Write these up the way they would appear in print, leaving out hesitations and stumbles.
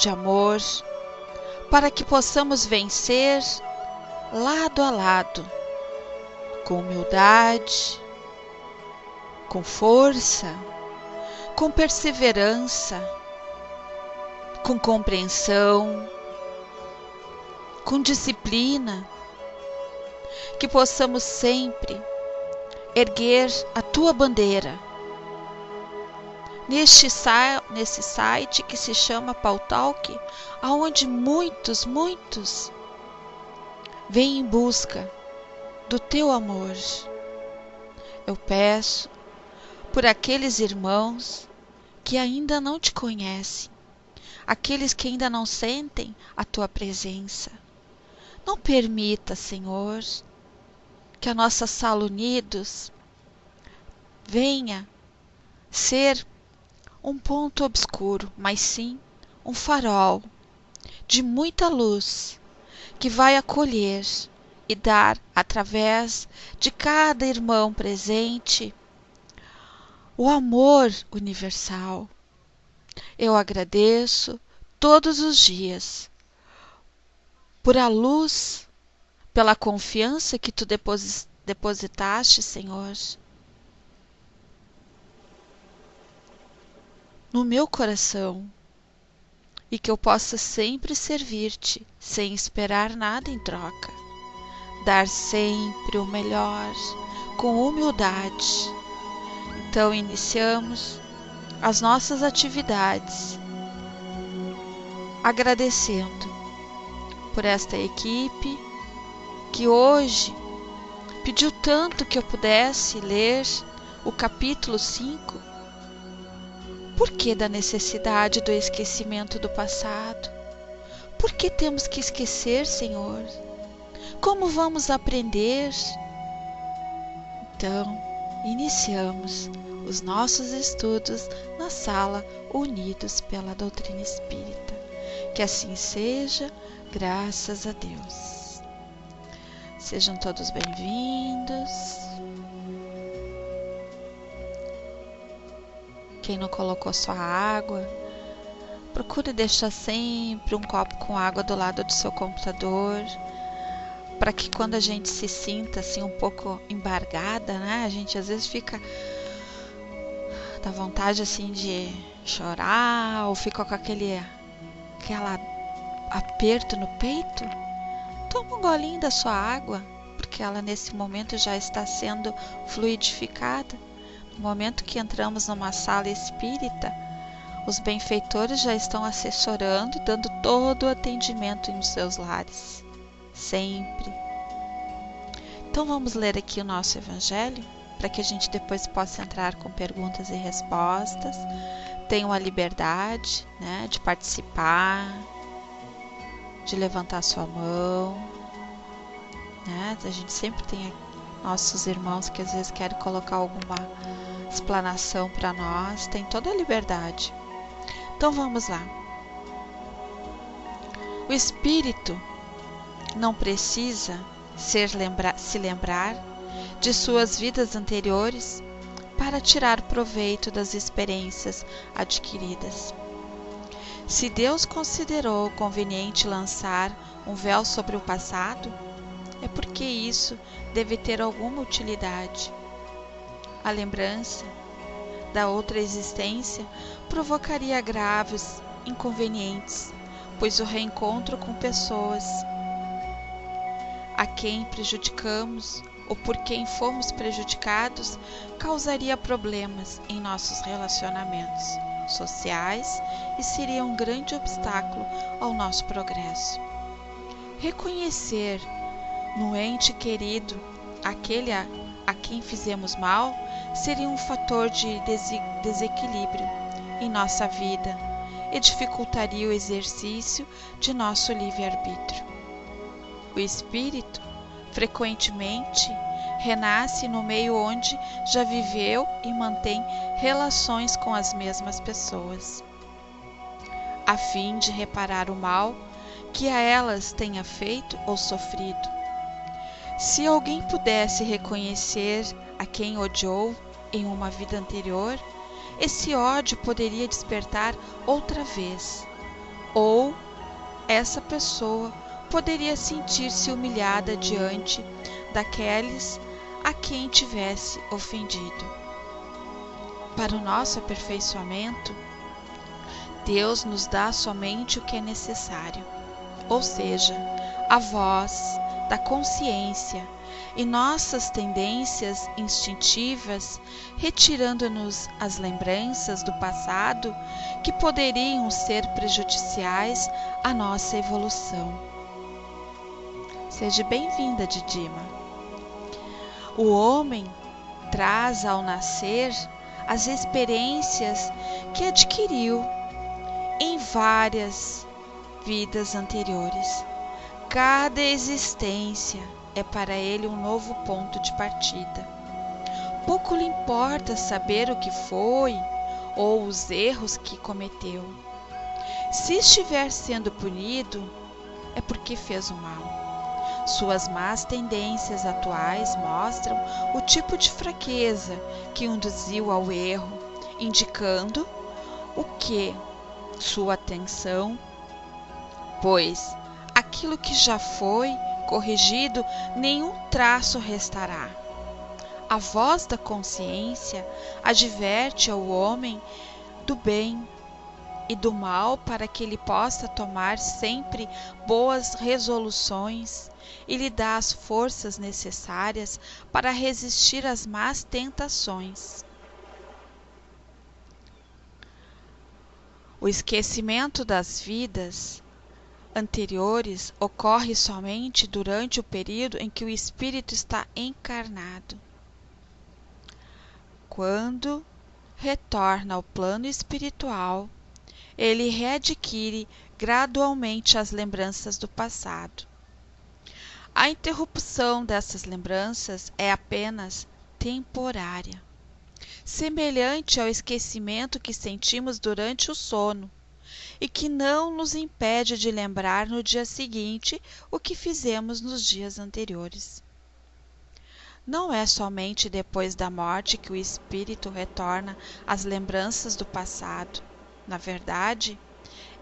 de amor, para que possamos vencer lado a lado, com humildade, com força, com perseverança, com compreensão, com disciplina, que possamos sempre erguer a tua bandeira nesse site que se chama Pautalk, aonde muitos vêm em busca do teu amor. Eu peço por aqueles irmãos que ainda não te conhecem, aqueles que ainda não sentem a tua presença. Não permita, Senhor, que a nossa Sala Unidos venha ser um ponto obscuro, mas sim um farol de muita luz que vai acolher e dar, através de cada irmão presente, o amor universal. Eu agradeço todos os dias por a luz, pela confiança que tu depositaste, Senhor, no meu coração, e que eu possa sempre servir-te sem esperar nada em troca, dar sempre o melhor, com humildade. Então iniciamos as nossas atividades, agradecendo por esta equipe que hoje pediu tanto que eu pudesse ler o capítulo 5. Por que da necessidade do esquecimento do passado? Por que temos que esquecer, Senhor? Como vamos aprender? Então, iniciamos os nossos estudos na Sala Unidos pela Doutrina Espírita. Que assim seja, graças a Deus. Sejam todos bem-vindos. Quem não colocou sua água, procure deixar sempre um copo com água do lado do seu computador, para que quando a gente se sinta assim um pouco embargada, né? A gente às vezes fica dá vontade assim de chorar, ou fica com aquele aperto no peito. Toma um golinho da sua água, porque ela nesse momento já está sendo fluidificada. No momento que entramos numa sala espírita, os benfeitores já estão assessorando e dando todo o atendimento nos seus lares. Sempre. Então vamos ler aqui o nosso Evangelho, para que a gente depois possa entrar com perguntas e respostas. Tenham a liberdade, né, de participar, de levantar sua mão, né? A gente sempre tem nossos irmãos que às vezes querem colocar alguma explanação para nós, tem toda a liberdade. Então vamos lá. O espírito não precisa se lembrar de suas vidas anteriores para tirar proveito das experiências adquiridas. Se Deus considerou conveniente lançar um véu sobre o passado, é porque isso deve ter alguma utilidade. A lembrança da outra existência provocaria graves inconvenientes, pois o reencontro com pessoas a quem prejudicamos ou por quem fomos prejudicados causaria problemas em nossos relacionamentos sociais e seria um grande obstáculo ao nosso progresso. Reconhecer no ente querido aquele a quem fizemos mal seria um fator de desequilíbrio em nossa vida e dificultaria o exercício de nosso livre-arbítrio. O espírito, frequentemente, renasce no meio onde já viveu e mantém relações com as mesmas pessoas, a fim de reparar o mal que a elas tenha feito ou sofrido. Se alguém pudesse reconhecer a quem odiou em uma vida anterior, esse ódio poderia despertar outra vez, ou essa pessoa poderia sentir-se humilhada diante daqueles a quem tivesse ofendido. Para o nosso aperfeiçoamento, Deus nos dá somente o que é necessário, ou seja, a voz da consciência e nossas tendências instintivas, retirando-nos as lembranças do passado que poderiam ser prejudiciais à nossa evolução. Seja bem-vinda, Didima. O homem traz ao nascer as experiências que adquiriu em várias vidas anteriores. Cada existência é para ele um novo ponto de partida. Pouco lhe importa saber o que foi ou os erros que cometeu. Se estiver sendo punido, é porque fez o mal. Suas más tendências atuais mostram o tipo de fraqueza que o induziu ao erro, indicando o que sua atenção, pois aquilo que já foi corrigido, nenhum traço restará. A voz da consciência adverte ao homem do bem e do mal para que ele possa tomar sempre boas resoluções e lhe dá as forças necessárias para resistir às más tentações. O esquecimento das vidas anteriores ocorre somente durante o período em que o espírito está encarnado. Quando retorna ao plano espiritual, ele readquire gradualmente as lembranças do passado. A interrupção dessas lembranças é apenas temporária, semelhante ao esquecimento que sentimos durante o sono e que não nos impede de lembrar no dia seguinte o que fizemos nos dias anteriores. Não é somente depois da morte que o espírito retorna às lembranças do passado. Na verdade,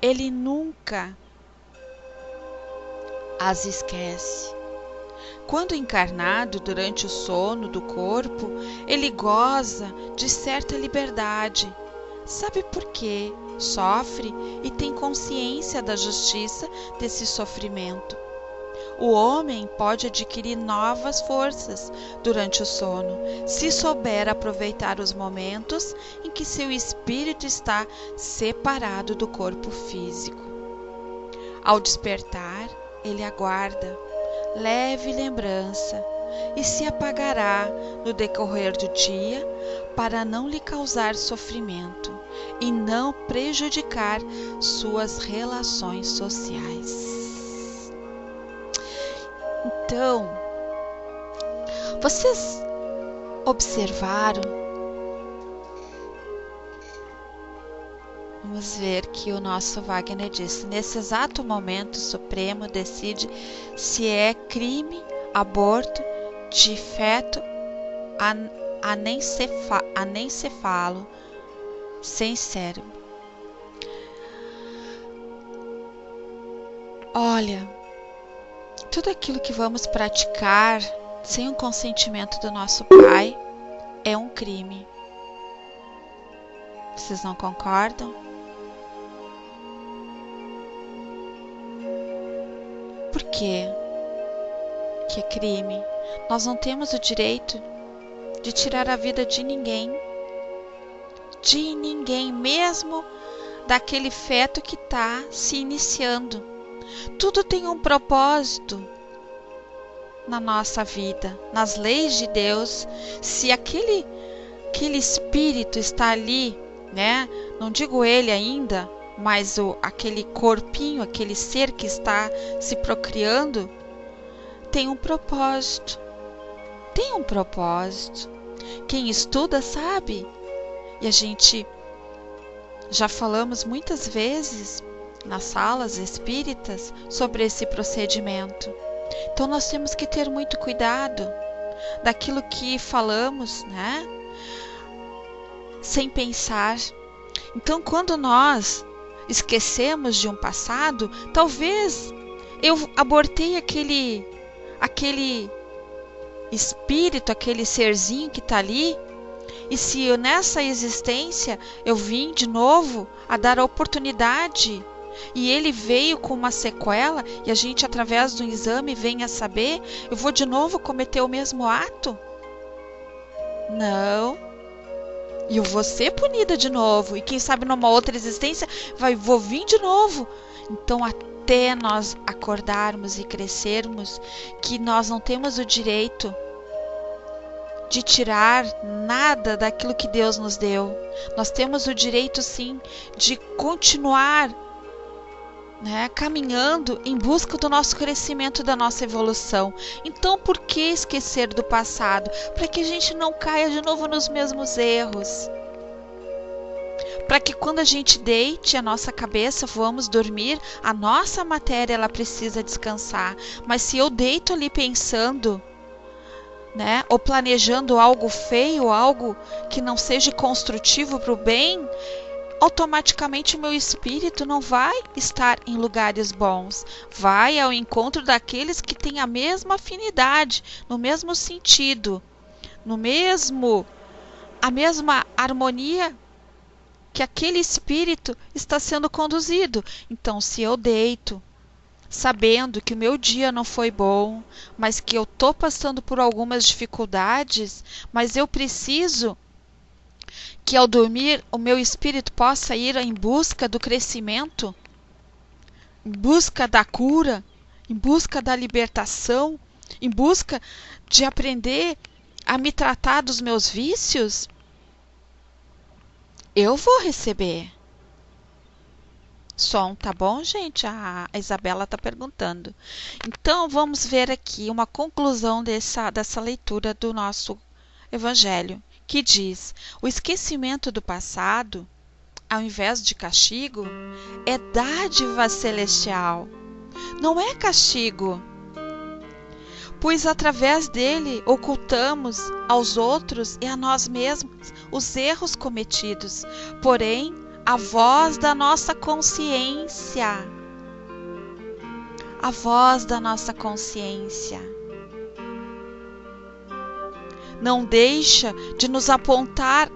ele nunca as esquece. Quando encarnado durante o sono do corpo, ele goza de certa liberdade. Sabe por quê? Sofre e tem consciência da justiça desse sofrimento. O homem pode adquirir novas forças durante o sono, se souber aproveitar os momentos em que seu espírito está separado do corpo físico. Ao despertar, ele aguarda leve lembrança e se apagará no decorrer do dia para não lhe causar sofrimento e não prejudicar suas relações sociais. Então, vocês observaram? Vamos ver que o nosso Wagner disse: nesse exato momento o Supremo decide se é crime aborto de feto anencefalo sem cérebro. Olha, tudo aquilo que vamos praticar sem o consentimento do nosso Pai é um crime. Vocês não concordam? Por quê que é crime? Nós não temos o direito de tirar a vida de ninguém, mesmo daquele feto que está se iniciando. Tudo tem um propósito na nossa vida, nas leis de Deus. Se aquele espírito está ali, né? Não digo ele ainda, mas aquele corpinho, aquele ser que está se procriando, tem um propósito. Tem um propósito. Quem estuda sabe. E a gente já falamos muitas vezes nas salas espíritas sobre esse procedimento. Então nós temos que ter muito cuidado daquilo que falamos, né? Sem pensar. Então quando nós esquecemos de um passado, talvez eu abortei aquele espírito, aquele serzinho que está ali. E se nessa existência eu vim de novo a dar a oportunidade e ele veio com uma sequela e a gente através do exame vem a saber, eu vou de novo cometer o mesmo ato? Não. E eu vou ser punida de novo. E quem sabe numa outra existência vou vir de novo. Então até nós acordarmos e crescermos, que nós não temos o direito de tirar nada daquilo que Deus nos deu. Nós temos o direito sim de continuar, caminhando em busca do nosso crescimento, da nossa evolução. Então por que esquecer do passado? Para que a gente não caia de novo nos mesmos erros. Para que quando a gente deite a nossa cabeça, vamos dormir, a nossa matéria ela precisa descansar. Mas se eu deito ali pensando, ou planejando algo feio, algo que não seja construtivo para o bem, automaticamente o meu espírito não vai estar em lugares bons. Vai ao encontro daqueles que têm a mesma afinidade, no mesmo sentido, a mesma harmonia que aquele espírito está sendo conduzido. Então, se eu deito sabendo que o meu dia não foi bom, mas que eu estou passando por algumas dificuldades, mas eu preciso que ao dormir o meu espírito possa ir em busca do crescimento, em busca da cura, em busca da libertação, em busca de aprender a me tratar dos meus vícios, eu vou receber. Som, tá bom, gente? A Isabela está perguntando. Então, vamos ver aqui uma conclusão dessa leitura do nosso Evangelho, que diz: o esquecimento do passado, ao invés de castigo, é dádiva celestial. Não é castigo, pois através dele ocultamos aos outros e a nós mesmos os erros cometidos. Porém, a voz da nossa consciência, não deixa de nos apontar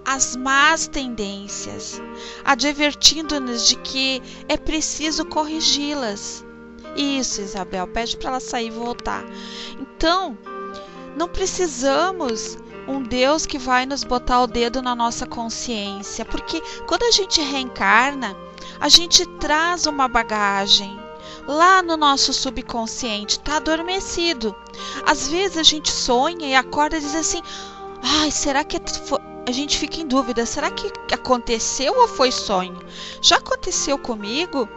as más tendências, advertindo-nos de que é preciso corrigi-las. Isso, Isabel, pede para ela sair e voltar. Então, não precisamos um Deus que vai nos botar o dedo na nossa consciência, porque quando a gente reencarna, a gente traz uma bagagem lá no nosso subconsciente, está adormecido. Às vezes a gente sonha e acorda e diz assim: ai, será que a gente fica em dúvida, será que aconteceu ou foi sonho? Já aconteceu comigo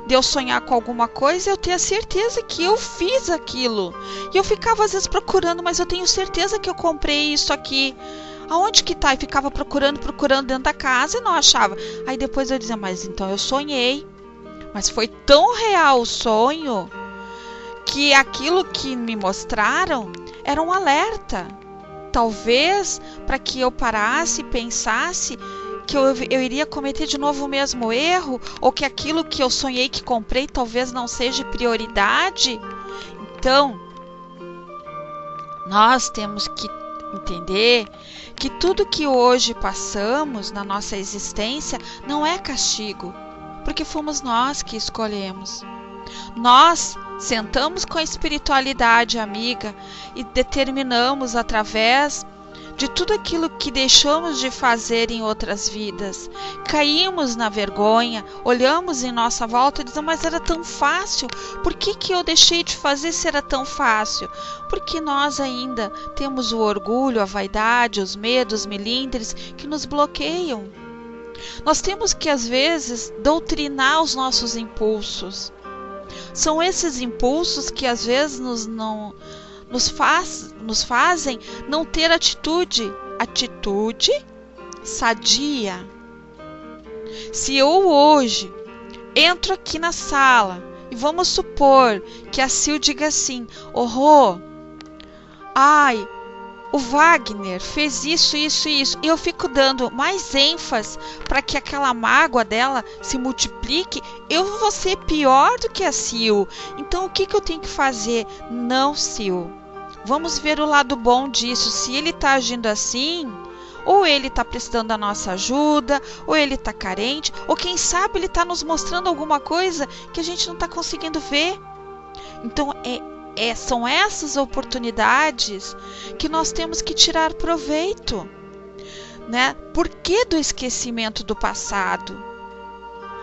de eu sonhar com alguma coisa e eu ter a certeza que eu fiz aquilo. E eu ficava às vezes procurando, mas eu tenho certeza que eu comprei isso aqui. Aonde que tá? E ficava procurando dentro da casa e não achava. Aí depois eu dizia: mas então eu sonhei. Mas foi tão real o sonho que aquilo que me mostraram era um alerta. Talvez para que eu parasse e pensasse que eu iria cometer de novo o mesmo erro, ou que aquilo que eu sonhei que comprei talvez não seja prioridade. Então, nós temos que entender que tudo que hoje passamos na nossa existência não é castigo, porque fomos nós que escolhemos. Nós sentamos com a espiritualidade amiga e determinamos através de tudo aquilo que deixamos de fazer em outras vidas. Caímos na vergonha, olhamos em nossa volta e dizemos: mas era tão fácil, por que eu deixei de fazer se era tão fácil? Porque nós ainda temos o orgulho, a vaidade, os medos, melindres que nos bloqueiam. Nós temos que às vezes doutrinar os nossos impulsos. São esses impulsos que às vezes nos fazem não ter atitude sadia. Se eu hoje entro aqui na sala e vamos supor que a Sil diga assim: ai, o Wagner fez isso, isso e isso, e eu fico dando mais ênfase para que aquela mágoa dela se multiplique, eu vou ser pior do que a Sil. Então o que eu tenho que fazer? Não, Sil. Vamos ver o lado bom disso. Se ele está agindo assim, ou ele está precisando da nossa ajuda, ou ele está carente, ou quem sabe ele está nos mostrando alguma coisa que a gente não está conseguindo ver. Então são essas oportunidades que nós temos que tirar proveito, né? Por que do esquecimento do passado?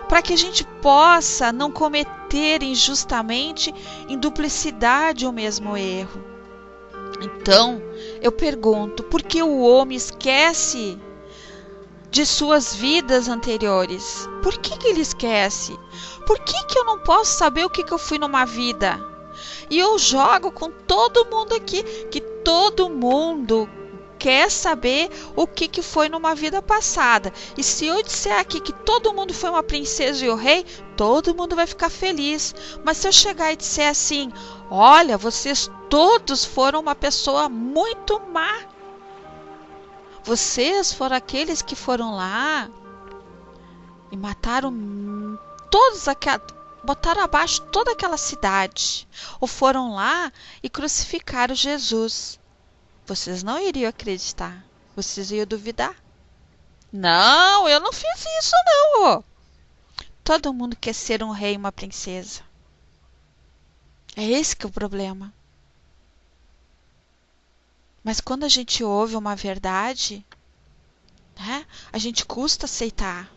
Para que a gente possa não cometer injustamente, em duplicidade, o mesmo erro. Então, eu pergunto, por que o homem esquece de suas vidas anteriores? Por que ele esquece? Por que eu não posso saber o que eu fui numa vida? E eu jogo com todo mundo aqui, que todo mundo quer saber o que foi numa vida passada. E se eu disser aqui que todo mundo foi uma princesa e o rei, todo mundo vai ficar feliz. Mas se eu chegar e disser assim, olha, vocês todos foram uma pessoa muito má. Vocês foram aqueles que foram lá e mataram todos botaram abaixo toda aquela cidade. Ou foram lá e crucificaram Jesus. Vocês não iriam acreditar. Vocês iam duvidar. Não, eu não fiz isso não. Todo mundo quer ser um rei e uma princesa. É esse que é o problema. Mas quando a gente ouve uma verdade, né, a gente custa aceitar.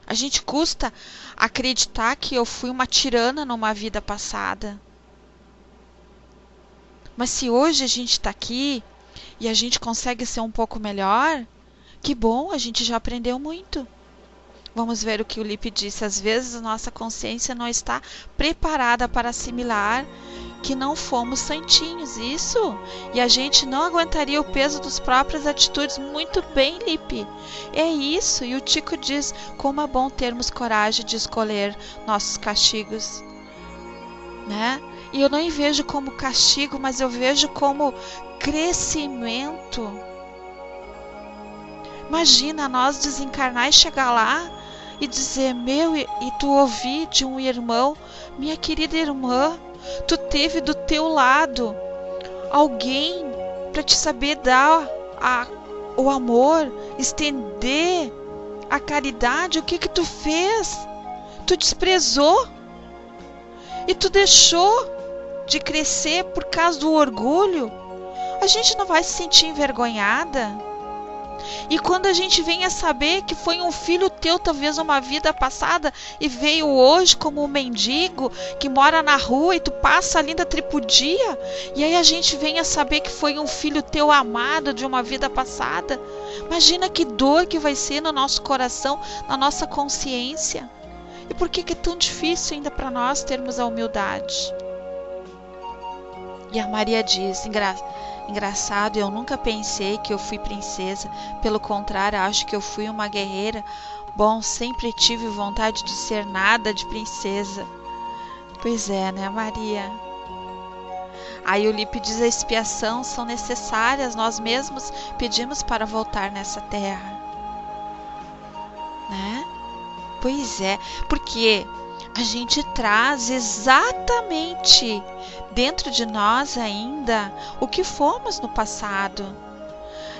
A gente custa acreditar que eu fui uma tirana numa vida passada. Mas se hoje a gente está aqui e a gente consegue ser um pouco melhor, que bom, a gente já aprendeu muito. Vamos ver o que o Lippe disse. Às vezes a nossa consciência não está preparada para assimilar que não fomos santinhos, isso. E a gente não aguentaria o peso das próprias atitudes. Muito bem, Lippe. É isso. E o Tico diz, como é bom termos coragem de escolher nossos castigos, né? E eu não vejo como castigo, mas eu vejo como crescimento. Imagina nós desencarnar e chegar lá e dizer, e tu ouvir de um irmão, minha querida irmã, tu teve do teu lado alguém para te saber dar o amor, estender a caridade. O que tu fez? Tu desprezou e tu deixou de crescer por causa do orgulho. A gente não vai se sentir envergonhada? E quando a gente vem a saber que foi um filho teu, talvez uma vida passada, e veio hoje como um mendigo que mora na rua e tu passa ali da tripudia, e aí a gente vem a saber que foi um filho teu amado de uma vida passada, imagina que dor que vai ser no nosso coração, na nossa consciência. E por que é tão difícil ainda para nós termos a humildade? E a Maria diz, engraçado, eu nunca pensei que eu fui princesa. Pelo contrário, acho que eu fui uma guerreira. Bom, sempre tive vontade de ser nada de princesa. Pois é, né, Maria? Aí o Lippe diz, a expiação são necessárias. Nós mesmos pedimos para voltar nessa terra, né? Pois é, porque a gente traz exatamente dentro de nós ainda o que fomos no passado.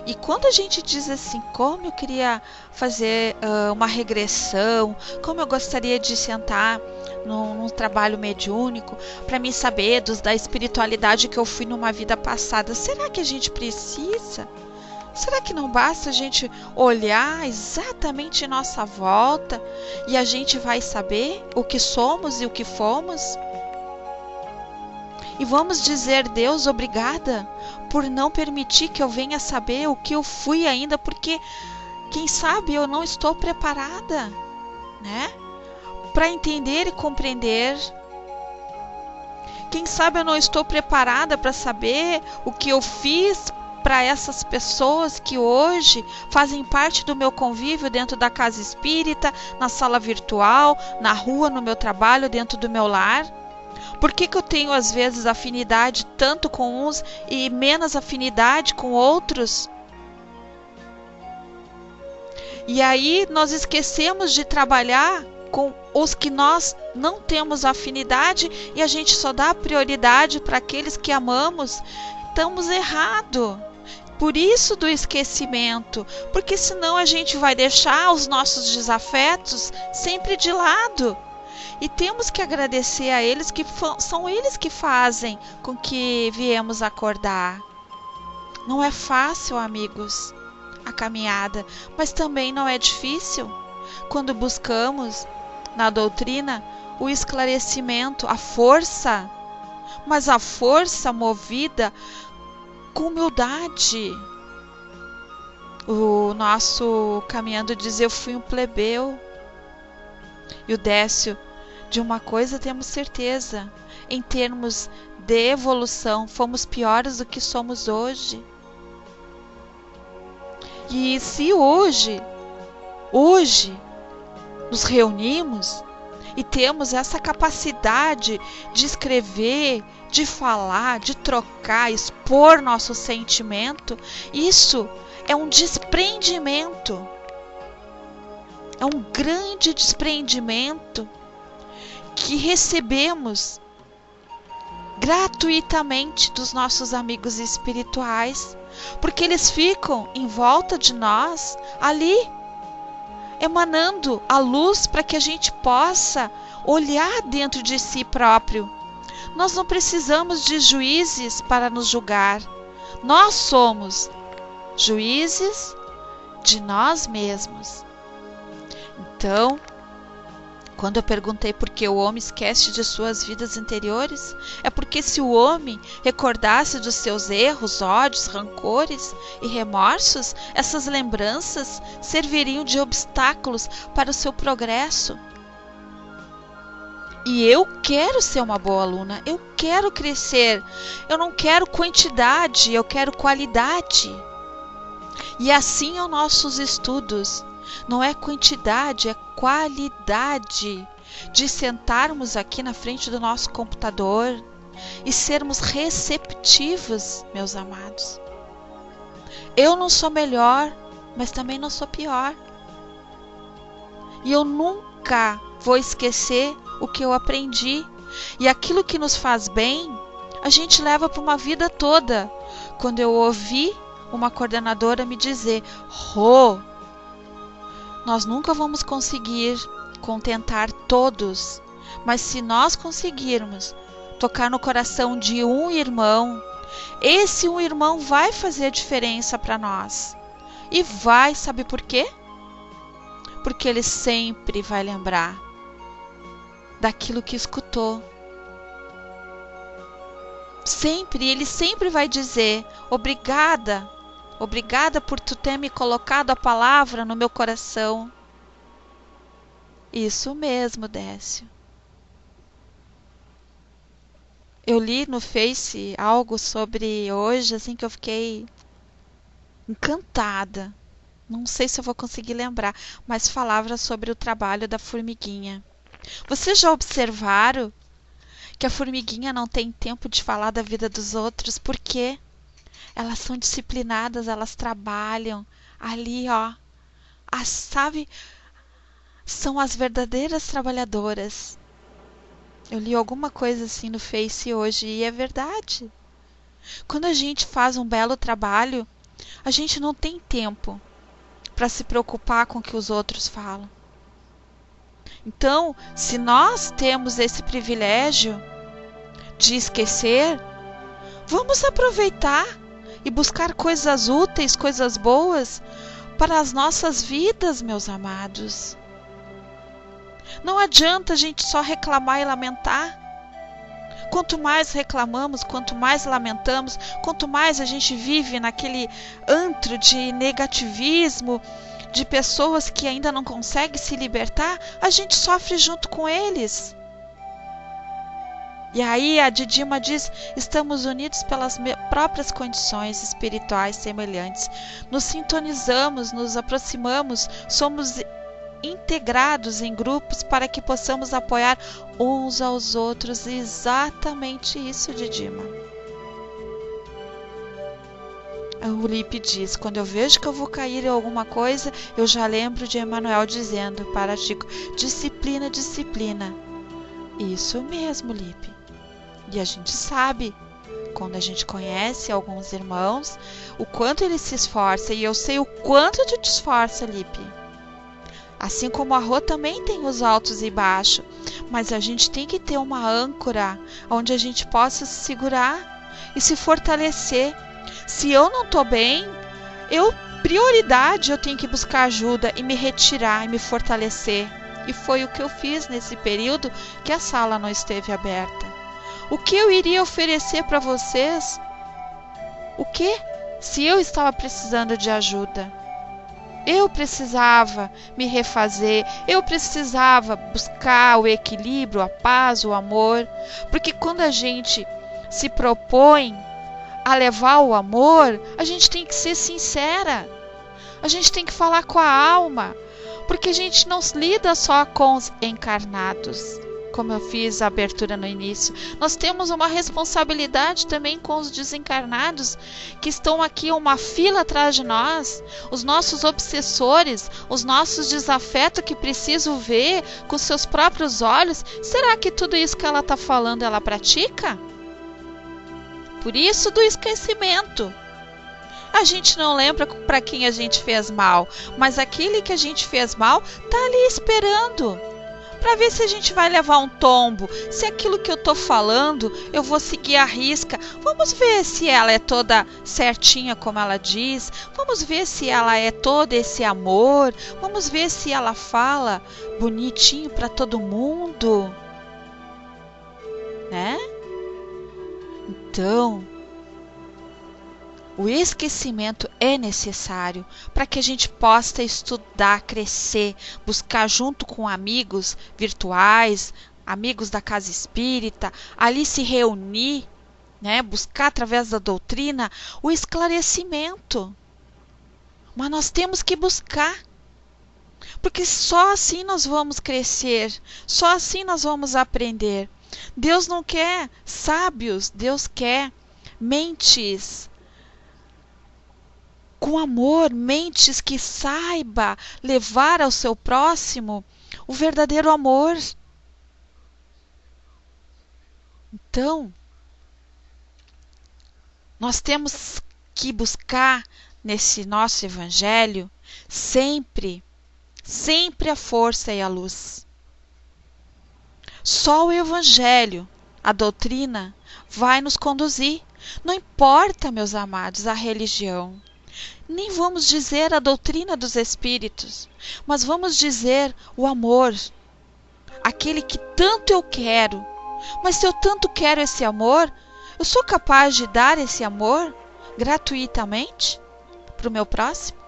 E quando a gente diz assim, como eu queria fazer uma regressão, como eu gostaria de sentar num trabalho mediúnico para me saber da espiritualidade que eu fui numa vida passada, será que a gente precisa? Será que não basta a gente olhar exatamente em nossa volta e a gente vai saber o que somos e o que fomos? E vamos dizer, Deus, obrigada por não permitir que eu venha saber o que eu fui ainda, porque quem sabe eu não estou preparada, né, para entender e compreender. Quem sabe eu não estou preparada para saber o que eu fiz para essas pessoas que hoje fazem parte do meu convívio dentro da casa espírita, na sala virtual, na rua, no meu trabalho, dentro do meu lar. Por que eu tenho às vezes afinidade tanto com uns e menos afinidade com outros? E aí nós esquecemos de trabalhar com os que nós não temos afinidade e a gente só dá prioridade para aqueles que amamos. Estamos errados. Por isso do esquecimento, porque senão a gente vai deixar os nossos desafetos sempre de lado. E temos que agradecer a eles, que são eles que fazem com que viemos acordar. Não é fácil, amigos, a caminhada, mas também não é difícil quando buscamos na doutrina o esclarecimento, a força, mas a força movida com humildade. O nosso caminhando diz: eu fui um plebeu. E o Décio: de uma coisa temos certeza, em termos de evolução, fomos piores do que somos hoje. E se hoje nos reunimos e temos essa capacidade de escrever, de falar, de trocar, expor nosso sentimento, isso é um desprendimento. É um grande desprendimento que recebemos gratuitamente dos nossos amigos espirituais, porque eles ficam em volta de nós ali, emanando a luz para que a gente possa olhar dentro de si próprio. Nós não precisamos de juízes para nos julgar. Nós somos juízes de nós mesmos. Então, quando eu perguntei por que o homem esquece de suas vidas anteriores, é porque se o homem recordasse dos seus erros, ódios, rancores e remorsos, essas lembranças serviriam de obstáculos para o seu progresso. E eu quero ser uma boa aluna, eu quero crescer, eu não quero quantidade, eu quero qualidade. E assim são nossos estudos. Não é quantidade, é qualidade de sentarmos aqui na frente do nosso computador e sermos receptivos, meus amados. Eu não sou melhor, mas também não sou pior. E eu nunca vou esquecer o que eu aprendi. E aquilo que nos faz bem, a gente leva para uma vida toda. Quando eu ouvi uma coordenadora me dizer: Rô, nós nunca vamos conseguir contentar todos, mas se nós conseguirmos tocar no coração de um irmão, esse um irmão vai fazer diferença para nós. E vai, sabe por quê? Porque ele sempre vai lembrar daquilo que escutou. Ele sempre vai dizer: obrigada. Obrigada por tu ter me colocado a palavra no meu coração. Isso mesmo, Décio. Eu li no Face algo sobre hoje, assim, que eu fiquei encantada. Não sei se eu vou conseguir lembrar, mas falava sobre o trabalho da formiguinha. Vocês já observaram que a formiguinha não tem tempo de falar da vida dos outros? Por quê? Elas são disciplinadas, elas trabalham ali, ó. Sabe? São as verdadeiras trabalhadoras. Eu li alguma coisa assim no Face hoje e é verdade. Quando a gente faz um belo trabalho, a gente não tem tempo para se preocupar com o que os outros falam. Então, se nós temos esse privilégio de esquecer, vamos aproveitar e buscar coisas úteis, coisas boas para as nossas vidas, meus amados. Não adianta a gente só reclamar e lamentar. Quanto mais reclamamos, quanto mais lamentamos, quanto mais a gente vive naquele antro de negativismo, de pessoas que ainda não conseguem se libertar, a gente sofre junto com eles. E aí a Didima diz: estamos unidos pelas próprias condições espirituais semelhantes. Nos sintonizamos, nos aproximamos, somos integrados em grupos para que possamos apoiar uns aos outros. Exatamente isso, Didima. O Lipe diz: quando eu vejo que eu vou cair em alguma coisa, eu já lembro de Emmanuel dizendo para Chico: disciplina, disciplina. Isso mesmo, Lipe. E a gente sabe, quando a gente conhece alguns irmãos, o quanto eles se esforçam. E eu sei o quanto tu te esforça, Lipe. Assim como a Rô também tem os altos e baixos. Mas a gente tem que ter uma âncora onde a gente possa se segurar e se fortalecer. Se eu não estou bem, prioridade, eu tenho que buscar ajuda e me retirar e me fortalecer. E foi o que eu fiz nesse período que a sala não esteve aberta. O que eu iria oferecer para vocês? O que? Se eu estava precisando de ajuda. Eu precisava me refazer, eu precisava buscar o equilíbrio, a paz, o amor. Porque quando a gente se propõe a levar o amor, a gente tem que ser sincera. A gente tem que falar com a alma. Porque a gente não lida só com os encarnados, como eu fiz a abertura no início. Nós temos uma responsabilidade também com os desencarnados, que estão aqui uma fila atrás de nós, os nossos obsessores, os nossos desafetos que precisam ver com seus próprios olhos. Será que tudo isso que ela está falando, ela pratica? Por isso do esquecimento. A gente não lembra para quem a gente fez mal, mas aquele que a gente fez mal está ali esperando para ver se a gente vai levar um tombo, se aquilo que eu estou falando eu vou seguir à risca. Vamos ver se ela é toda certinha como ela diz, vamos ver se ela é todo esse amor, vamos ver se ela fala bonitinho para todo mundo, né? Então, o esquecimento é necessário para que a gente possa estudar, crescer, buscar junto com amigos virtuais, amigos da casa espírita, ali se reunir, né? Buscar através da doutrina o esclarecimento. Mas nós temos que buscar, porque só assim nós vamos crescer, só assim nós vamos aprender. Deus não quer sábios, Deus quer mentes com amor, mentes que saiba levar ao seu próximo o verdadeiro amor. Então, nós temos que buscar nesse nosso evangelho sempre a força e a luz. Só o evangelho, a doutrina, vai nos conduzir. Não importa, meus amados, a religião. Nem vamos dizer a doutrina dos espíritos, mas vamos dizer o amor, aquele que tanto eu quero. Mas se eu tanto quero esse amor, eu sou capaz de dar esse amor gratuitamente para o meu próximo?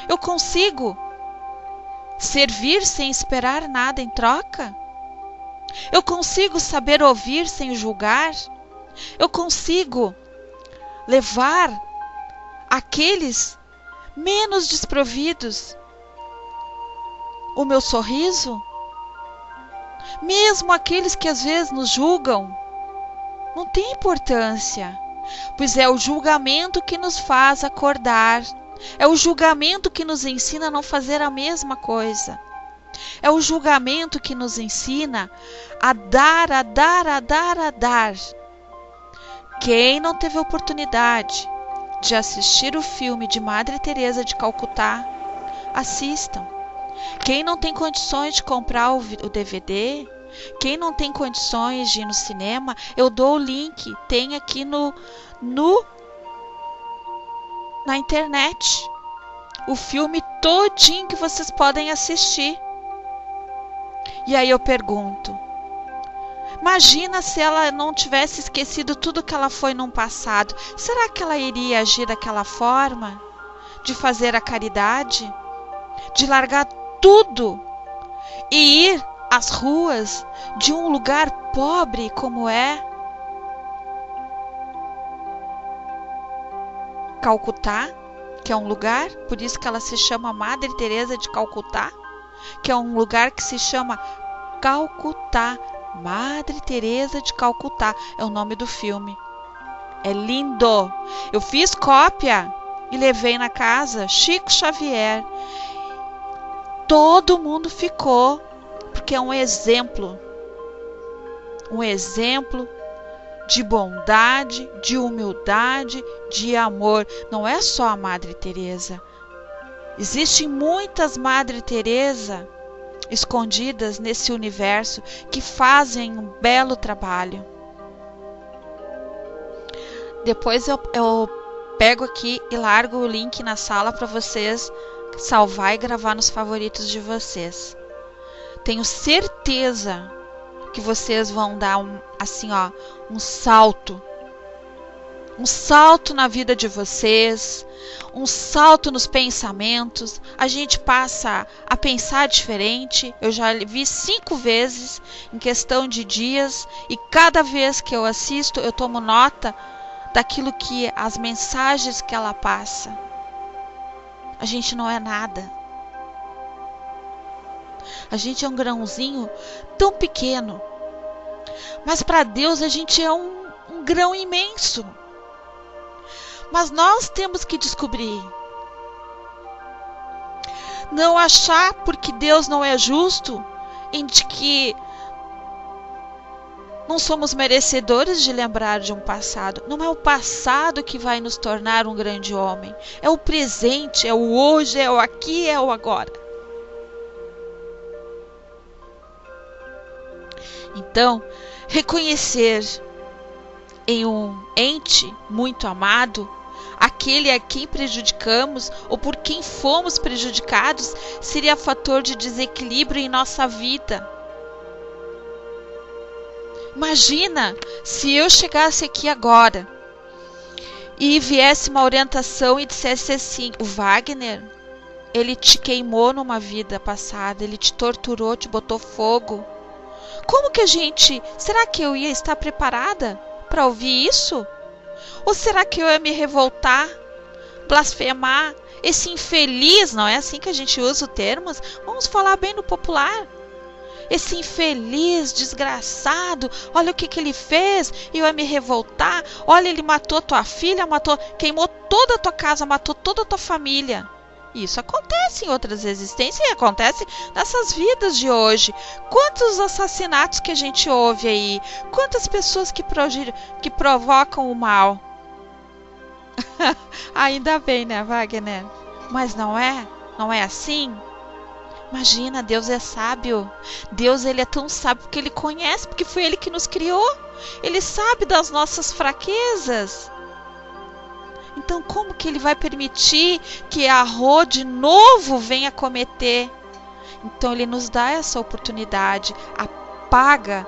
Eu consigo servir sem esperar nada em troca? Eu consigo saber ouvir sem julgar? Eu consigo levar aqueles menos desprovidos o meu sorriso? Mesmo aqueles que às vezes nos julgam, não tem importância, pois é o julgamento que nos faz acordar, é o julgamento que nos ensina a não fazer a mesma coisa, é o julgamento que nos ensina a dar, a dar, a dar, a dar. Quem não teve oportunidade de assistir o filme de Madre Teresa de Calcutá, assistam. Quem não tem condições de comprar o DVD, quem não tem condições de ir no cinema, eu dou o link, tem aqui na internet o filme todinho que vocês podem assistir. E aí eu pergunto, imagina se ela não tivesse esquecido tudo que ela foi no passado. Será que ela iria agir daquela forma? De fazer a caridade? De largar tudo e ir às ruas de um lugar pobre como é Calcutá, que é um lugar, por isso que ela se chama Madre Teresa de Calcutá, que é um lugar que se chama Calcutá. Madre Teresa de Calcutá é o nome do filme. É lindo. Eu fiz cópia e levei na casa. Chico Xavier. Todo mundo ficou, porque é um exemplo de bondade, de humildade, de amor. Não é só a Madre Teresa. Existem muitas Madre Teresa escondidas nesse universo que fazem um belo trabalho. Depois eu pego aqui e largo o link na sala para vocês salvar e gravar nos favoritos de vocês. Tenho certeza que vocês vão dar um salto na vida de vocês, um salto nos pensamentos. A gente passa a pensar diferente. Eu já vi 5 vezes em questão de dias, e cada vez que eu assisto eu tomo nota daquilo que as mensagens que ela passa. A gente não é nada. A gente é um grãozinho tão pequeno, mas para Deus a gente é um grão imenso. Mas nós temos que descobrir. Não achar, porque Deus não é justo, em que não somos merecedores de lembrar de um passado. Não é o passado que vai nos tornar um grande homem. É o presente, é o hoje, é o aqui, é o agora. Então, reconhecer em um ente muito amado aquele a quem prejudicamos ou por quem fomos prejudicados seria fator de desequilíbrio em nossa vida. Imagina se eu chegasse aqui agora e viesse uma orientação e dissesse assim: o Wagner, ele te queimou numa vida passada, ele te torturou, te botou fogo. Como que será que eu ia estar preparada para ouvir isso? Ou será que eu ia me revoltar, blasfemar? Esse infeliz, não é assim que a gente usa o termo? Vamos falar bem no popular. Esse infeliz, desgraçado, olha o que ele fez, e eu ia me revoltar. Olha, ele matou tua filha, queimou toda a tua casa, matou toda a tua família. Isso acontece em outras existências e acontece nessas vidas de hoje. Quantos assassinatos que a gente ouve aí? Quantas pessoas que provocam o mal? Ainda bem, né, Wagner? Mas não é assim? Imagina, Deus é sábio. Deus, ele é tão sábio porque ele conhece, porque foi ele que nos criou. Ele sabe das nossas fraquezas. Então, como que ele vai permitir que a Rô de novo venha cometer? Então, ele nos dá essa oportunidade, apaga,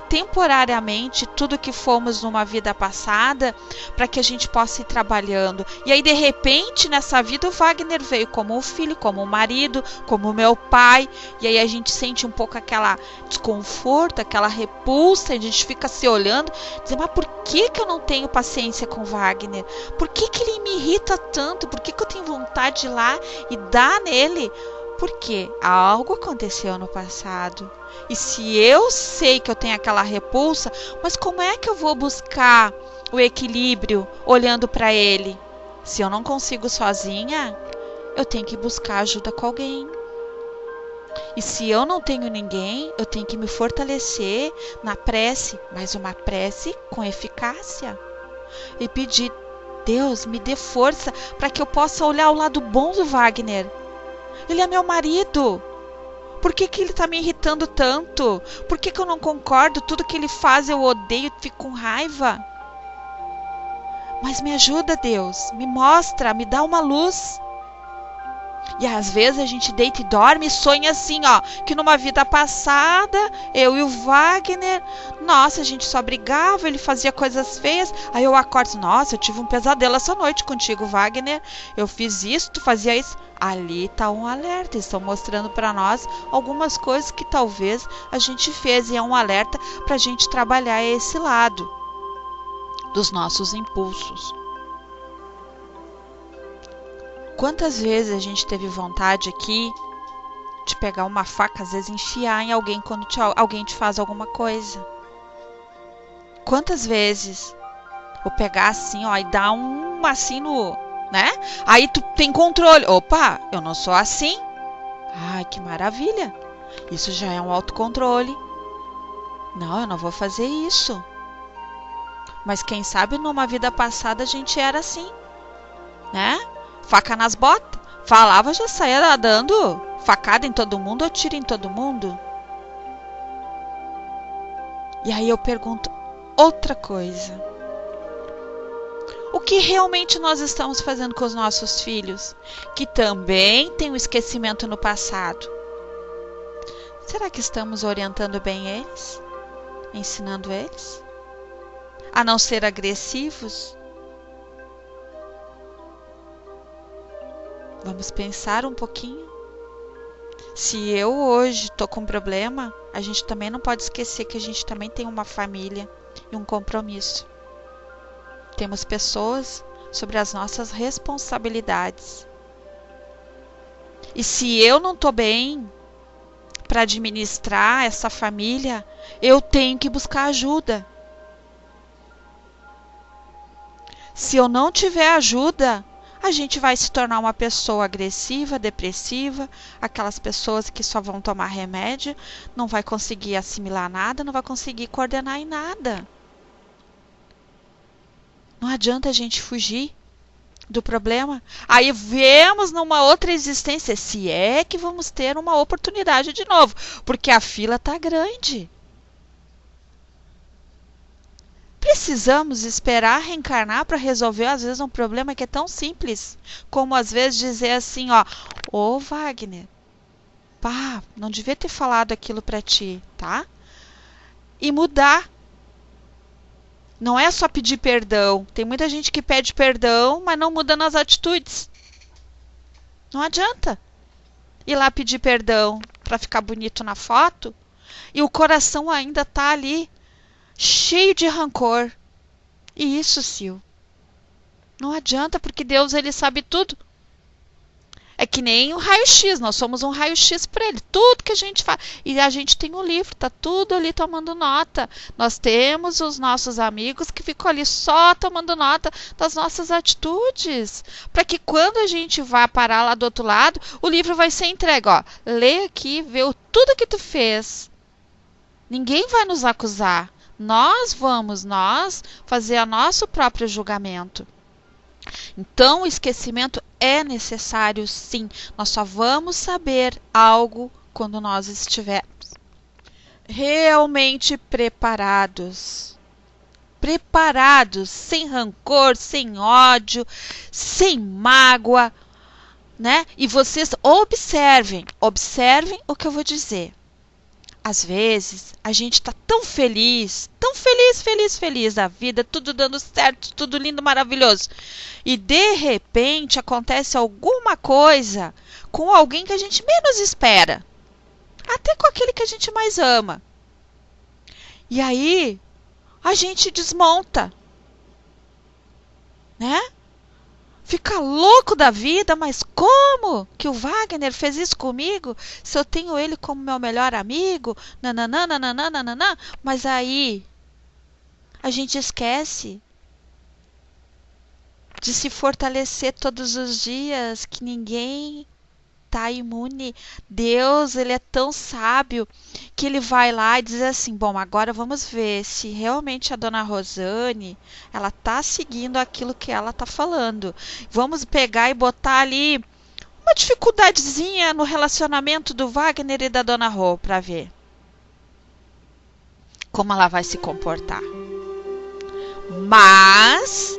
temporariamente tudo que fomos numa vida passada, para que a gente possa ir trabalhando. E aí, de repente, nessa vida, o Wagner veio como um filho, como um marido, como meu pai. E aí a gente sente um pouco aquela desconforto, aquela repulsa, a gente fica se olhando, dizendo: mas por que eu não tenho paciência com o Wagner? Por que ele me irrita tanto? Por que eu tenho vontade de ir lá e dar nele? Porque algo aconteceu no passado. E se eu sei que eu tenho aquela repulsa, mas como é que eu vou buscar o equilíbrio olhando para ele? Se eu não consigo sozinha, eu tenho que buscar ajuda com alguém. E se eu não tenho ninguém, eu tenho que me fortalecer na prece, mas uma prece com eficácia. E pedir: Deus, me dê força para que eu possa olhar o lado bom do Wagner. Ele é meu marido. Por que ele está me irritando tanto? Por que eu não concordo? Tudo que ele faz eu odeio, fico com raiva. Mas me ajuda, Deus. Me mostra, me dá uma luz. E às vezes a gente deita e dorme e sonha assim, que numa vida passada, eu e o Wagner, nossa, a gente só brigava, ele fazia coisas feias. Aí eu acordo: nossa, eu tive um pesadelo essa noite contigo, Wagner. Eu fiz isso, tu fazia isso. Ali está um alerta, estão mostrando para nós algumas coisas que talvez a gente fez, e é um alerta para a gente trabalhar esse lado dos nossos impulsos. Quantas vezes a gente teve vontade aqui de pegar uma faca, às vezes enfiar em alguém quando alguém te faz alguma coisa? Quantas vezes ou pegar assim, ó, e dar um assim no, né? Aí tu tem controle. Opa, eu não sou assim. Ai, que maravilha. Isso já é um autocontrole. Não, eu não vou fazer isso. Mas quem sabe numa vida passada a gente era assim, né? Faca nas botas. Falava, já saía dando facada em todo mundo ou tiro em todo mundo. E aí eu pergunto outra coisa. O que realmente nós estamos fazendo com os nossos filhos, que também têm um esquecimento no passado? Será que estamos orientando bem eles? Ensinando eles a não ser agressivos? Vamos pensar um pouquinho. Se eu hoje estou com um problema, a gente também não pode esquecer que a gente também tem uma família e um compromisso. Temos pessoas sobre as nossas responsabilidades. E se eu não estou bem para administrar essa família, eu tenho que buscar ajuda. Se eu não tiver ajuda, a gente vai se tornar uma pessoa agressiva, depressiva, aquelas pessoas que só vão tomar remédio, não vai conseguir assimilar nada, não vai conseguir coordenar em nada. Não adianta a gente fugir do problema. Aí vemos numa outra existência, se é que vamos ter uma oportunidade de novo, porque a fila está grande. Precisamos esperar reencarnar para resolver, às vezes, um problema que é tão simples, como às vezes dizer assim, ó, ô Wagner, pá, não devia ter falado aquilo para ti, tá? E mudar. Não é só pedir perdão. Tem muita gente que pede perdão, mas não muda nas atitudes. Não adianta ir lá pedir perdão para ficar bonito na foto e o coração ainda tá ali cheio de rancor. E isso, Sil, não adianta, porque Deus, ele sabe tudo. É que nem um raio-x, nós somos um raio-x para ele. Tudo que a gente faz. E a gente tem um livro, tá tudo ali tomando nota. Nós temos os nossos amigos que ficam ali só tomando nota das nossas atitudes. Para que quando a gente vá parar lá do outro lado, o livro vai ser entregue. Ó, lê aqui, vê tudo que tu fez. Ninguém vai nos acusar. Nós vamos fazer o nosso próprio julgamento. Então, o esquecimento é necessário, sim. Nós só vamos saber algo quando nós estivermos realmente preparados. Preparados, sem rancor, sem ódio, sem mágoa, né? E vocês observem o que eu vou dizer. Às vezes, a gente está tão feliz da vida, tudo dando certo, tudo lindo, maravilhoso. E, de repente, acontece alguma coisa com alguém que a gente menos espera. Até com aquele que a gente mais ama. E aí, a gente desmonta, né? Fica louco da vida, mas como que o Wagner fez isso comigo? Se eu tenho ele como meu melhor amigo, nananã, nananã, nananã. Mas aí a gente esquece de se fortalecer todos os dias, que ninguém tá imune. Deus, ele é tão sábio que ele vai lá e diz assim, bom, agora vamos ver se realmente a dona Rosane, ela tá seguindo aquilo que ela tá falando. Vamos pegar e botar ali uma dificuldadezinha no relacionamento do Wagner e da dona Rô para ver como ela vai se comportar. Mas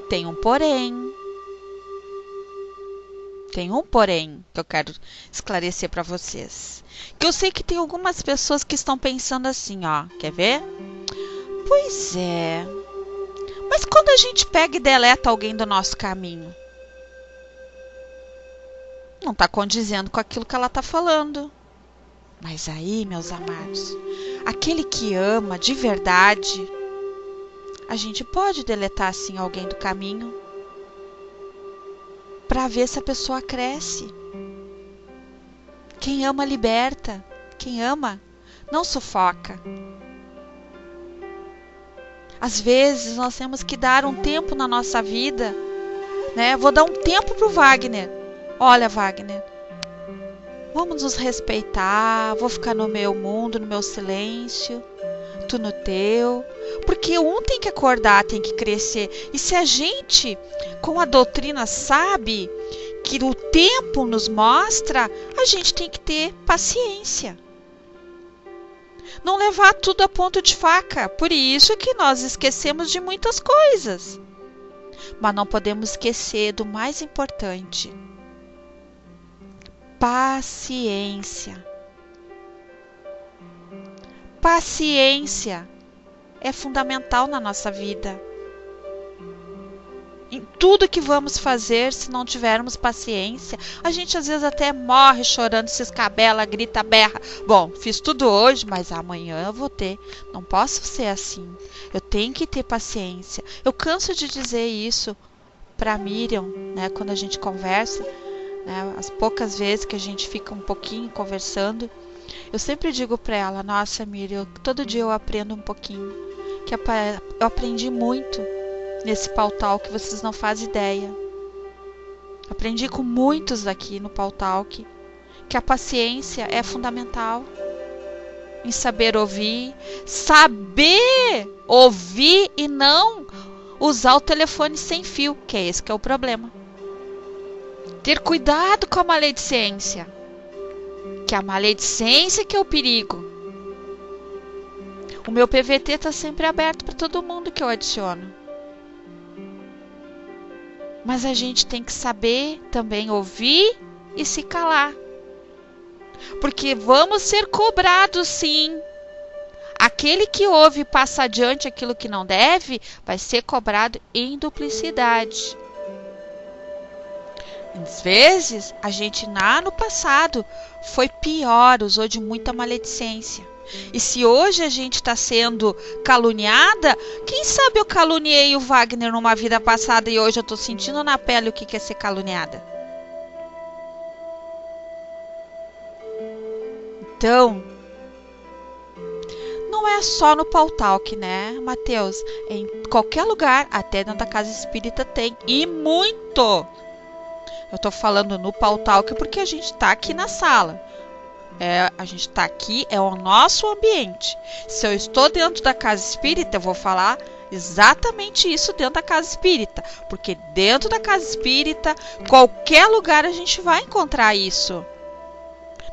tem um porém. Tem um porém que eu quero esclarecer para vocês. Que eu sei que tem algumas pessoas que estão pensando assim, ó. Quer ver? Pois é. Mas quando a gente pega e deleta alguém do nosso caminho? Não está condizendo com aquilo que ela está falando. Mas aí, meus amados, aquele que ama de verdade, a gente pode deletar assim alguém do caminho. para ver se a pessoa cresce. Quem ama liberta, quem ama não sufoca. Às vezes nós temos que dar um tempo na nossa vida, né? Vou dar um tempo pro Wagner. Olha, Wagner, vamos nos respeitar, vou ficar no meu mundo, no meu silêncio, tu no teu, porque um tem que acordar, tem que crescer. E se a gente, com a doutrina, sabe que o tempo nos mostra, a gente tem que ter paciência. Não levar tudo a ponto de faca. Por isso que nós esquecemos de muitas coisas. Mas não podemos esquecer do mais importante. Paciência. Paciência é fundamental na nossa vida. Em tudo que vamos fazer, se não tivermos paciência, a gente às vezes até morre chorando, se escabela, grita, berra. Bom, fiz tudo hoje, mas amanhã eu vou ter. Não posso ser assim. Eu tenho que ter paciência. Eu canso de dizer isso para Miriam, né, quando a gente conversa, né, as poucas vezes que a gente fica um pouquinho conversando, eu sempre digo para ela: nossa, Miriam, todo dia eu aprendo um pouquinho. Que eu aprendi muito nesse Pautalk, vocês não fazem ideia. Aprendi com muitos aqui no Pautalk que a paciência é fundamental em saber ouvir e não usar o telefone sem fio, que é esse que é o problema. Ter cuidado com a maledicência, que a maledicência que é o perigo. O meu PVT está sempre aberto para todo mundo que eu adiciono. Mas a gente tem que saber também ouvir e se calar. Porque vamos ser cobrados, sim. Aquele que ouve e passa adiante aquilo que não deve, vai ser cobrado em duplicidade. Às vezes, a gente lá no passado foi pior, usou de muita maledicência. E se hoje a gente está sendo caluniada, quem sabe eu caluniei o Wagner numa vida passada e hoje eu estou sentindo na pele o que é ser caluniada. Então, não é só no Pautalk, né, Mateus? Em qualquer lugar, até dentro da casa espírita tem, e muito. Eu estou falando no Pautalk porque a gente está aqui na sala. A gente está aqui, é o nosso ambiente. Se eu estou dentro da casa espírita, eu vou falar exatamente isso dentro da casa espírita. Porque dentro da casa espírita, qualquer lugar a gente vai encontrar isso.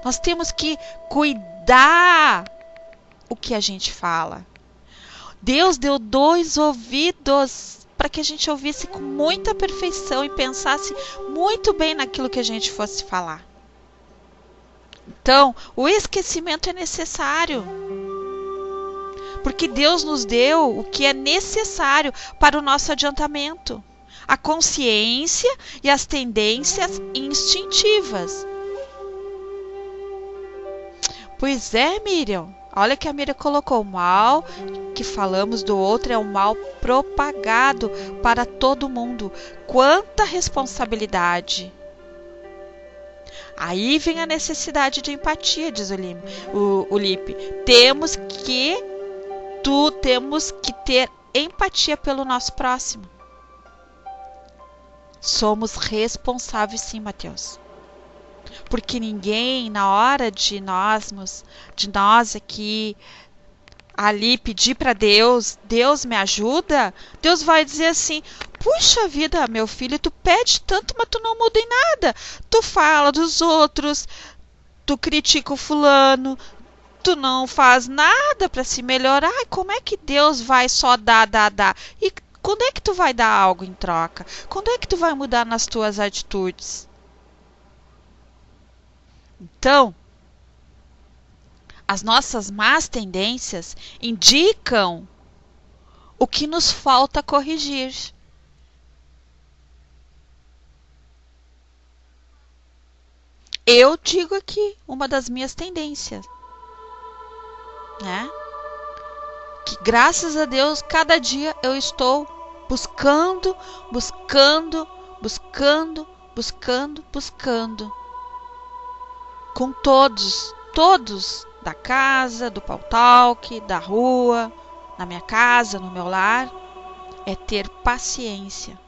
Nós temos que cuidar o que a gente fala. Deus deu 2 ouvidos para que a gente ouvisse com muita perfeição e pensasse muito bem naquilo que a gente fosse falar. Então, o esquecimento é necessário, porque Deus nos deu o que é necessário para o nosso adiantamento, a consciência e as tendências instintivas. Pois é, Miriam, olha que a Miriam colocou: o mal que falamos do outro é um mal propagado para todo mundo. Quanta responsabilidade! Aí vem a necessidade de empatia, diz o Lipe. Temos que ter empatia pelo nosso próximo. Somos responsáveis, sim, Mateus. Porque ninguém, na hora de nós aqui, ali pedir para Deus me ajuda, Deus vai dizer assim: puxa vida, meu filho, tu pede tanto, mas tu não muda em nada. Tu fala dos outros, tu critica o fulano, tu não faz nada para se melhorar. E como é que Deus vai só dar? E quando é que tu vai dar algo em troca? Quando é que tu vai mudar nas tuas atitudes? Então, as nossas más tendências indicam o que nos falta corrigir. Eu digo aqui uma das minhas tendências, né? Que graças a Deus, cada dia eu estou buscando buscando, com todos da casa, do Pautalk, da rua, na minha casa, no meu lar, é ter paciência,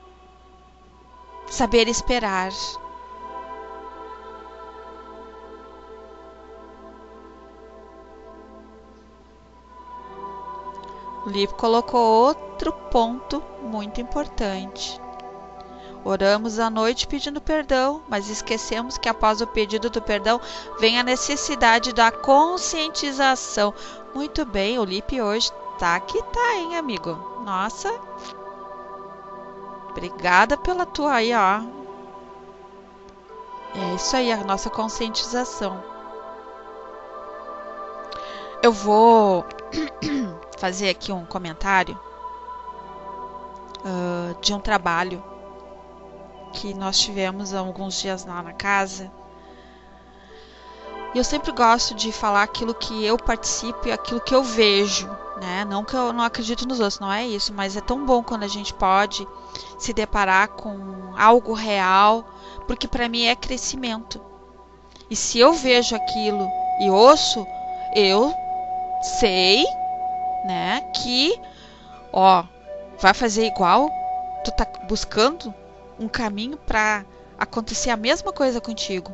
saber esperar. O Lipe colocou outro ponto muito importante. Oramos à noite pedindo perdão, mas esquecemos que após o pedido do perdão vem a necessidade da conscientização. Muito bem, o Lipe hoje tá que tá, hein, amigo? Nossa, obrigada pela tua aí, ó. É isso aí, a nossa conscientização. Eu vou fazer aqui um comentário de um trabalho que nós tivemos há alguns dias lá na casa. E eu sempre gosto de falar aquilo que eu participo e aquilo que eu vejo, né? Não que eu não acredito nos outros, não é isso, mas é tão bom quando a gente pode se deparar com algo real, porque para mim é crescimento. E se eu vejo aquilo e ouço, eu sei, né, que, ó, vai fazer igual, tu tá buscando um caminho para acontecer a mesma coisa contigo.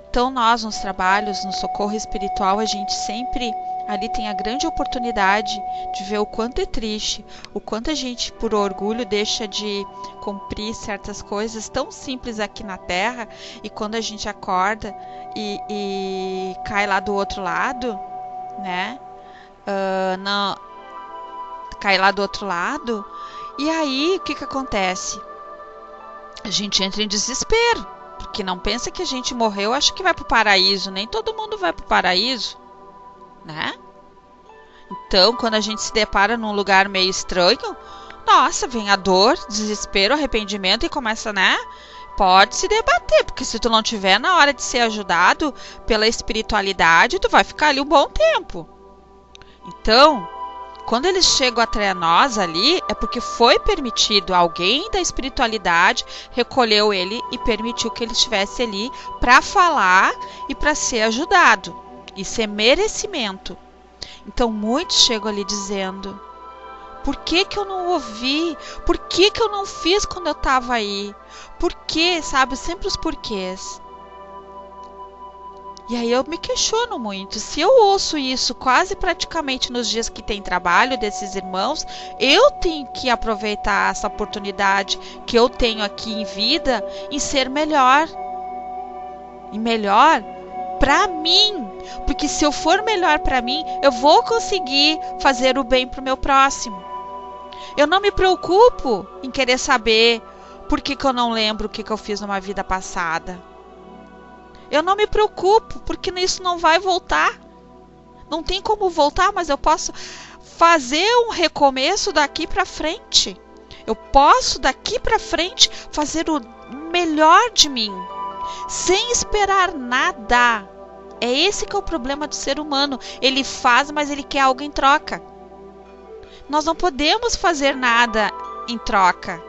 Então nós nos trabalhos, no socorro espiritual, a gente sempre ali tem a grande oportunidade de ver o quanto é triste, o quanto a gente por orgulho deixa de cumprir certas coisas tão simples aqui na Terra, e quando a gente acorda e cai lá do outro lado, né? Cai lá do outro lado, e aí o que acontece? A gente entra em desespero, porque não pensa que a gente morreu, acha que vai pro paraíso. Nem todo mundo vai pro paraíso, né? Então, quando a gente se depara num lugar meio estranho, nossa, vem a dor, desespero, arrependimento e começa, né? Pode se debater, porque se tu não tiver na hora de ser ajudado pela espiritualidade, tu vai ficar ali um bom tempo. Então, quando eles chegam até nós ali, é porque foi permitido, alguém da espiritualidade recolheu ele e permitiu que ele estivesse ali para falar e para ser ajudado. Isso é merecimento. Então muitos chegam ali dizendo: por que eu não ouvi? Por que eu não fiz quando eu estava aí? Por que, sabe? Sempre os porquês. E aí eu me questiono muito. Se eu ouço isso quase praticamente nos dias que tem trabalho desses irmãos, eu tenho que aproveitar essa oportunidade que eu tenho aqui em vida em ser melhor. E melhor para mim. Porque se eu for melhor para mim, eu vou conseguir fazer o bem para o meu próximo. Eu não me preocupo em querer saber por que eu não lembro o que eu fiz numa vida passada. Eu não me preocupo, porque isso não vai voltar. Não tem como voltar, mas eu posso fazer um recomeço daqui para frente. Eu posso daqui para frente fazer o melhor de mim, sem esperar nada. É esse que é o problema do ser humano. Ele faz, mas ele quer algo em troca. Nós não podemos fazer nada em troca.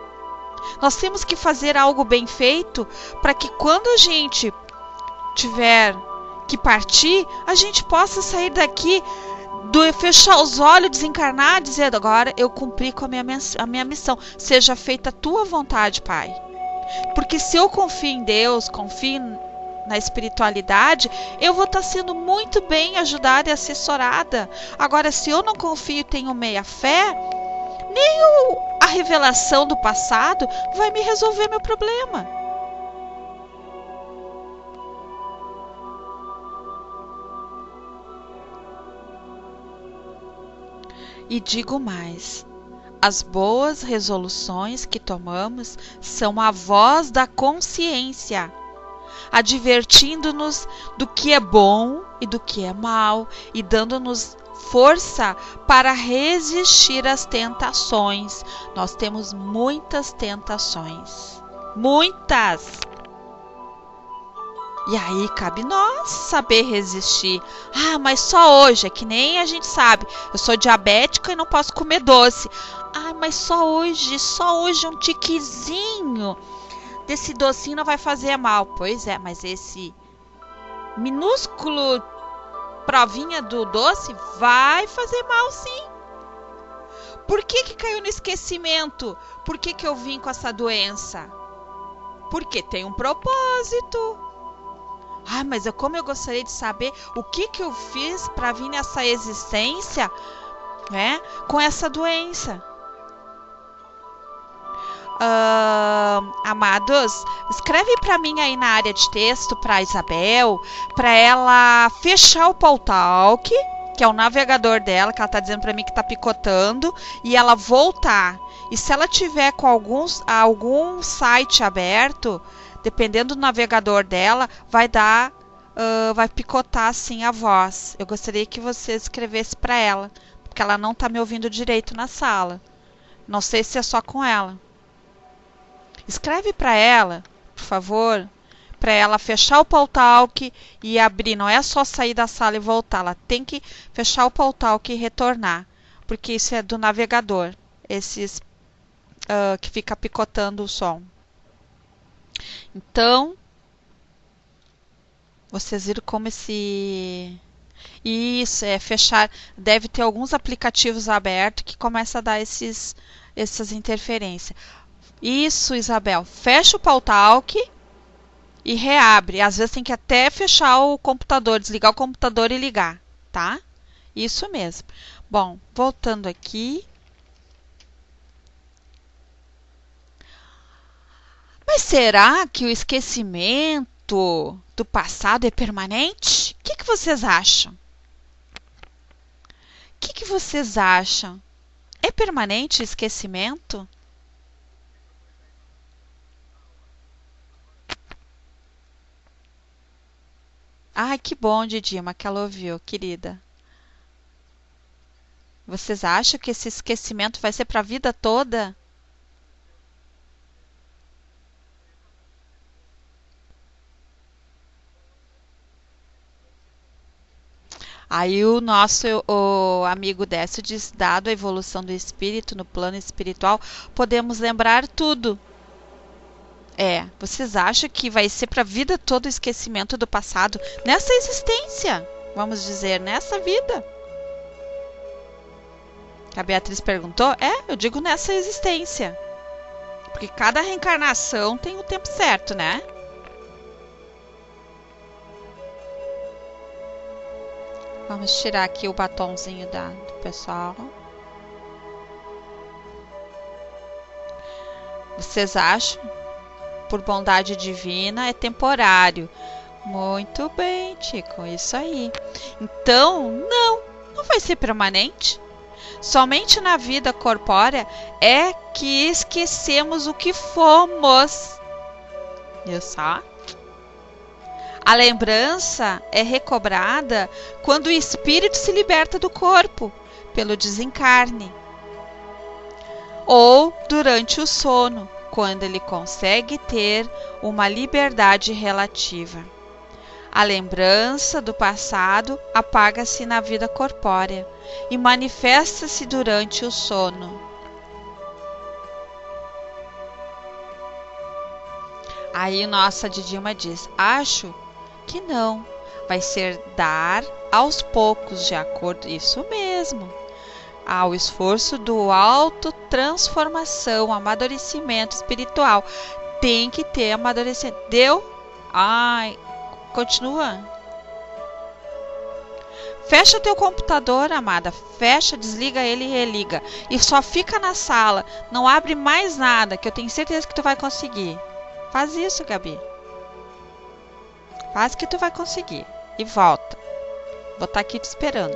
Nós temos que fazer algo bem feito para que quando a gente tiver que partir, a gente possa sair daqui, fechar os olhos, desencarnar, dizendo: agora eu cumpri com a minha missão, seja feita a tua vontade, Pai. Porque se eu confio em Deus, confio na espiritualidade, eu vou estar sendo muito bem ajudada e assessorada. Agora, se eu não confio e tenho meia fé, nem a revelação do passado vai me resolver meu problema. E digo mais: as boas resoluções que tomamos são a voz da consciência, advertindo-nos do que é bom e do que é mal, e dando-nos força para resistir às tentações. Nós temos muitas tentações, muitas. E aí cabe nós saber resistir. Ah, mas só hoje, é que nem a gente sabe, eu sou diabética e não posso comer doce. Ah, mas só hoje um tiquezinho. desse docinho não vai fazer mal. Pois é, mas esse minúsculo provinha do doce vai fazer mal, sim. Por que caiu no esquecimento? Por que eu vim com essa doença? Porque tem um propósito. Ah, mas como eu gostaria de saber o que eu fiz para vir nessa existência, né, com essa doença. Amados, escreve para mim aí na área de texto, para Isabel, para ela fechar o Paltalk, que é o navegador dela, que ela está dizendo para mim que está picotando, e ela voltar. E se ela tiver com algum site aberto, dependendo do navegador dela, vai picotar assim a voz. Eu gostaria que você escrevesse para ela, porque ela não está me ouvindo direito na sala. Não sei se é só com ela. Escreve para ela, por favor, para ela fechar o Paltalk e abrir. Não é só sair da sala e voltar. Ela tem que fechar o Paltalk e retornar, porque isso é do navegador. Esses que fica picotando o som. Então, vocês viram como isso é fechar. Deve ter alguns aplicativos abertos que começam a dar essas interferências. Isso, Isabel. Fecha o Paltalk e reabre. Às vezes tem que até fechar o computador, desligar o computador e ligar, tá? Isso mesmo. Bom, voltando aqui. Mas será que o esquecimento do passado é permanente? O que vocês acham? O que vocês acham? É permanente o esquecimento? Ai, que bom, Didima, que ela ouviu, querida. Vocês acham que esse esquecimento vai ser para a vida toda? Aí o amigo Décio diz, dado a evolução do espírito no plano espiritual, podemos lembrar tudo. Vocês acham que vai ser para a vida toda o esquecimento do passado? Nessa existência, vamos dizer, nessa vida. A Beatriz perguntou? Eu digo nessa existência. Porque cada reencarnação tem o tempo certo, né? Vamos tirar aqui o batonzinho do pessoal. Vocês acham? Por bondade divina, é temporário. Muito bem, Tico, isso aí. Então, não vai ser permanente. Somente na vida corpórea é que esquecemos o que fomos. Viu só? A lembrança é recobrada quando o espírito se liberta do corpo, pelo desencarne. Ou durante o sono, quando ele consegue ter uma liberdade relativa. A lembrança do passado apaga-se na vida corpórea e manifesta-se durante o sono. Aí nossa Didima diz, acho que não, vai ser dar aos poucos, de acordo, isso mesmo, ao esforço do autotransformação, amadurecimento espiritual. Tem que ter amadurecimento. Deu? Ai, continua. Fecha teu computador, amada. Fecha, desliga ele e religa. E só fica na sala. Não abre mais nada, que eu tenho certeza que tu vai conseguir. Faz isso, Gabi. Faz que tu vai conseguir. E volta. Vou estar aqui te esperando.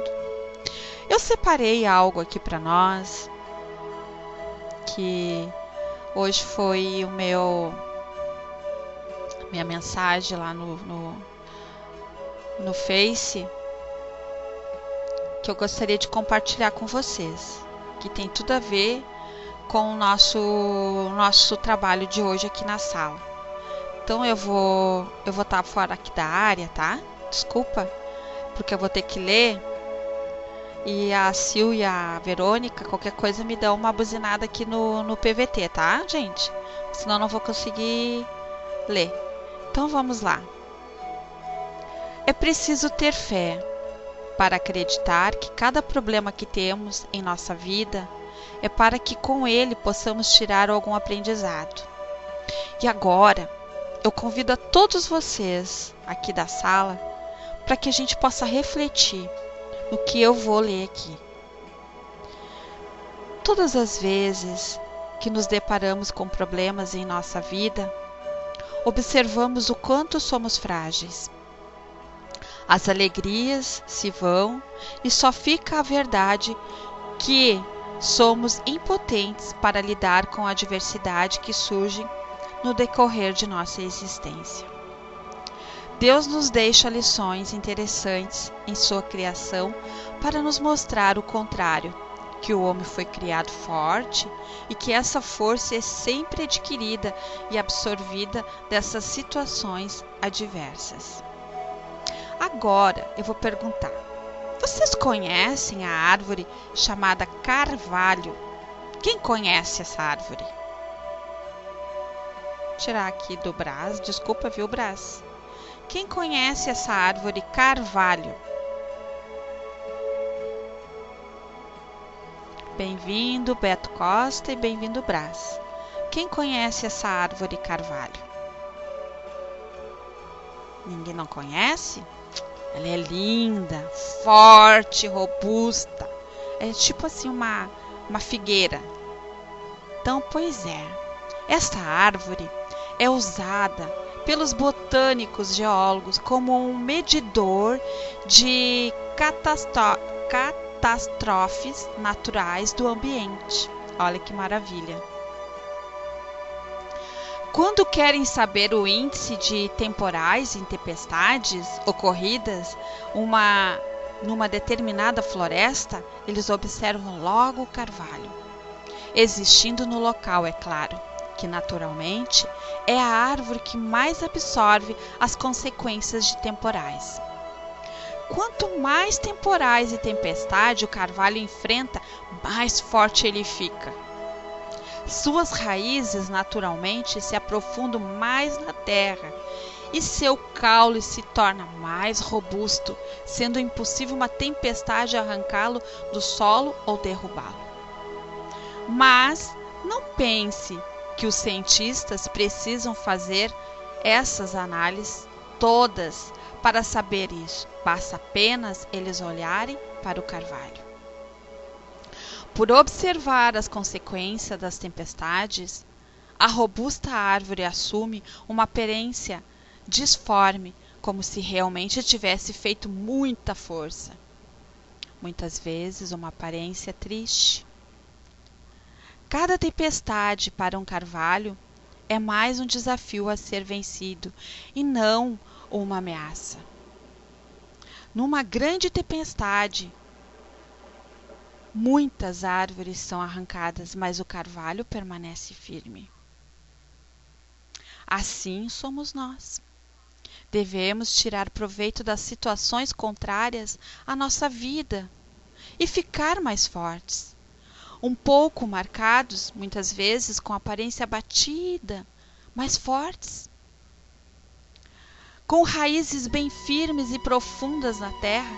Eu separei algo aqui para nós. Que hoje foi minha mensagem lá no Face. Que eu gostaria de compartilhar com vocês. Que tem tudo a ver com o nosso trabalho de hoje aqui na sala. Então eu vou estar fora aqui da área, tá? Desculpa, porque eu vou ter que ler. E a Sil e a Verônica, qualquer coisa, me dão uma buzinada aqui no PVT, tá, gente? Senão eu não vou conseguir ler. Então vamos lá. É preciso ter fé para acreditar que cada problema que temos em nossa vida é para que com ele possamos tirar algum aprendizado. E agora, eu convido a todos vocês aqui da sala para que a gente possa refletir no que eu vou ler aqui. Todas as vezes que nos deparamos com problemas em nossa vida, observamos o quanto somos frágeis. As alegrias se vão e só fica a verdade que somos impotentes para lidar com a adversidade que surge no decorrer de nossa existência. Deus nos deixa lições interessantes em sua criação para nos mostrar o contrário, que o homem foi criado forte e que essa força é sempre adquirida e absorvida dessas situações adversas. Agora eu vou perguntar: vocês conhecem a árvore chamada carvalho? Quem conhece essa árvore? Vou tirar aqui do Brás, desculpa, viu, Brás? Quem conhece essa árvore carvalho? Bem-vindo, Beto Costa, e bem-vindo, Brás. Quem conhece essa árvore carvalho? Ninguém não conhece? Ela é linda, forte, robusta. É tipo assim uma figueira. Então, pois é, esta árvore é usada pelos botânicos geólogos como um medidor de catástrofes naturais do ambiente. Olha que maravilha. Quando querem saber o índice de temporais e tempestades ocorridas numa determinada floresta, eles observam logo o carvalho, existindo no local, é claro, que naturalmente é a árvore que mais absorve as consequências de temporais. Quanto mais temporais e tempestade o carvalho enfrenta, mais forte ele fica. Suas raízes naturalmente se aprofundam mais na terra e seu caule se torna mais robusto, sendo impossível uma tempestade arrancá-lo do solo ou derrubá-lo. Mas não pense que os cientistas precisam fazer essas análises todas para saber isso. Basta apenas eles olharem para o carvalho. Por observar as consequências das tempestades, a robusta árvore assume uma aparência disforme, como se realmente tivesse feito muita força. Muitas vezes uma aparência triste. Cada tempestade para um carvalho é mais um desafio a ser vencido e não uma ameaça. Numa grande tempestade, muitas árvores são arrancadas, mas o carvalho permanece firme. Assim somos nós. Devemos tirar proveito das situações contrárias à nossa vida e ficar mais fortes. Um pouco marcados, muitas vezes com aparência abatida, mas fortes. Com raízes bem firmes e profundas na terra,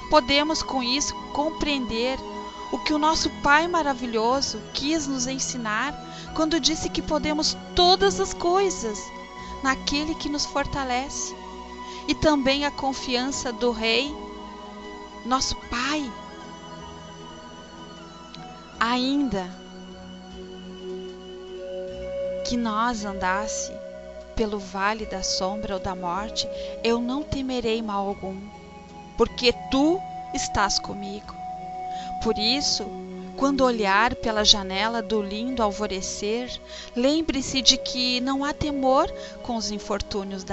podemos com isso compreender o que o nosso Pai maravilhoso quis nos ensinar quando disse que podemos todas as coisas naquele que nos fortalece, e também a confiança do Rei, nosso Pai. Ainda que nós andasse pelo vale da sombra ou da morte, eu não temerei mal algum, porque tu estás comigo. Por isso, quando olhar pela janela do lindo alvorecer, lembre-se de que não há temor com os infortúnios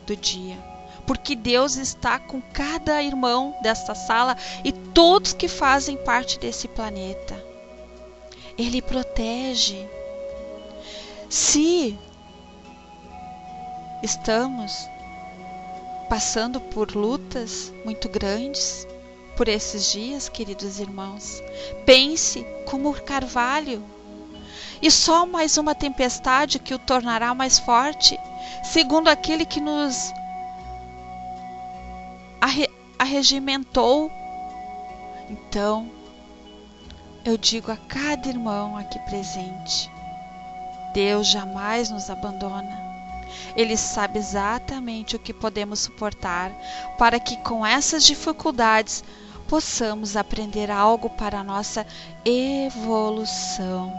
do dia, porque Deus está com cada irmão desta sala e todos que fazem parte desse planeta. Ele protege. Se estamos passando por lutas muito grandes por esses dias, queridos irmãos, pense como o carvalho. e só mais uma tempestade que o tornará mais forte, segundo aquele que nos arregimentou. Então, eu digo a cada irmão aqui presente: Deus jamais nos abandona. Ele sabe exatamente o que podemos suportar para que com essas dificuldades possamos aprender algo para a nossa evolução.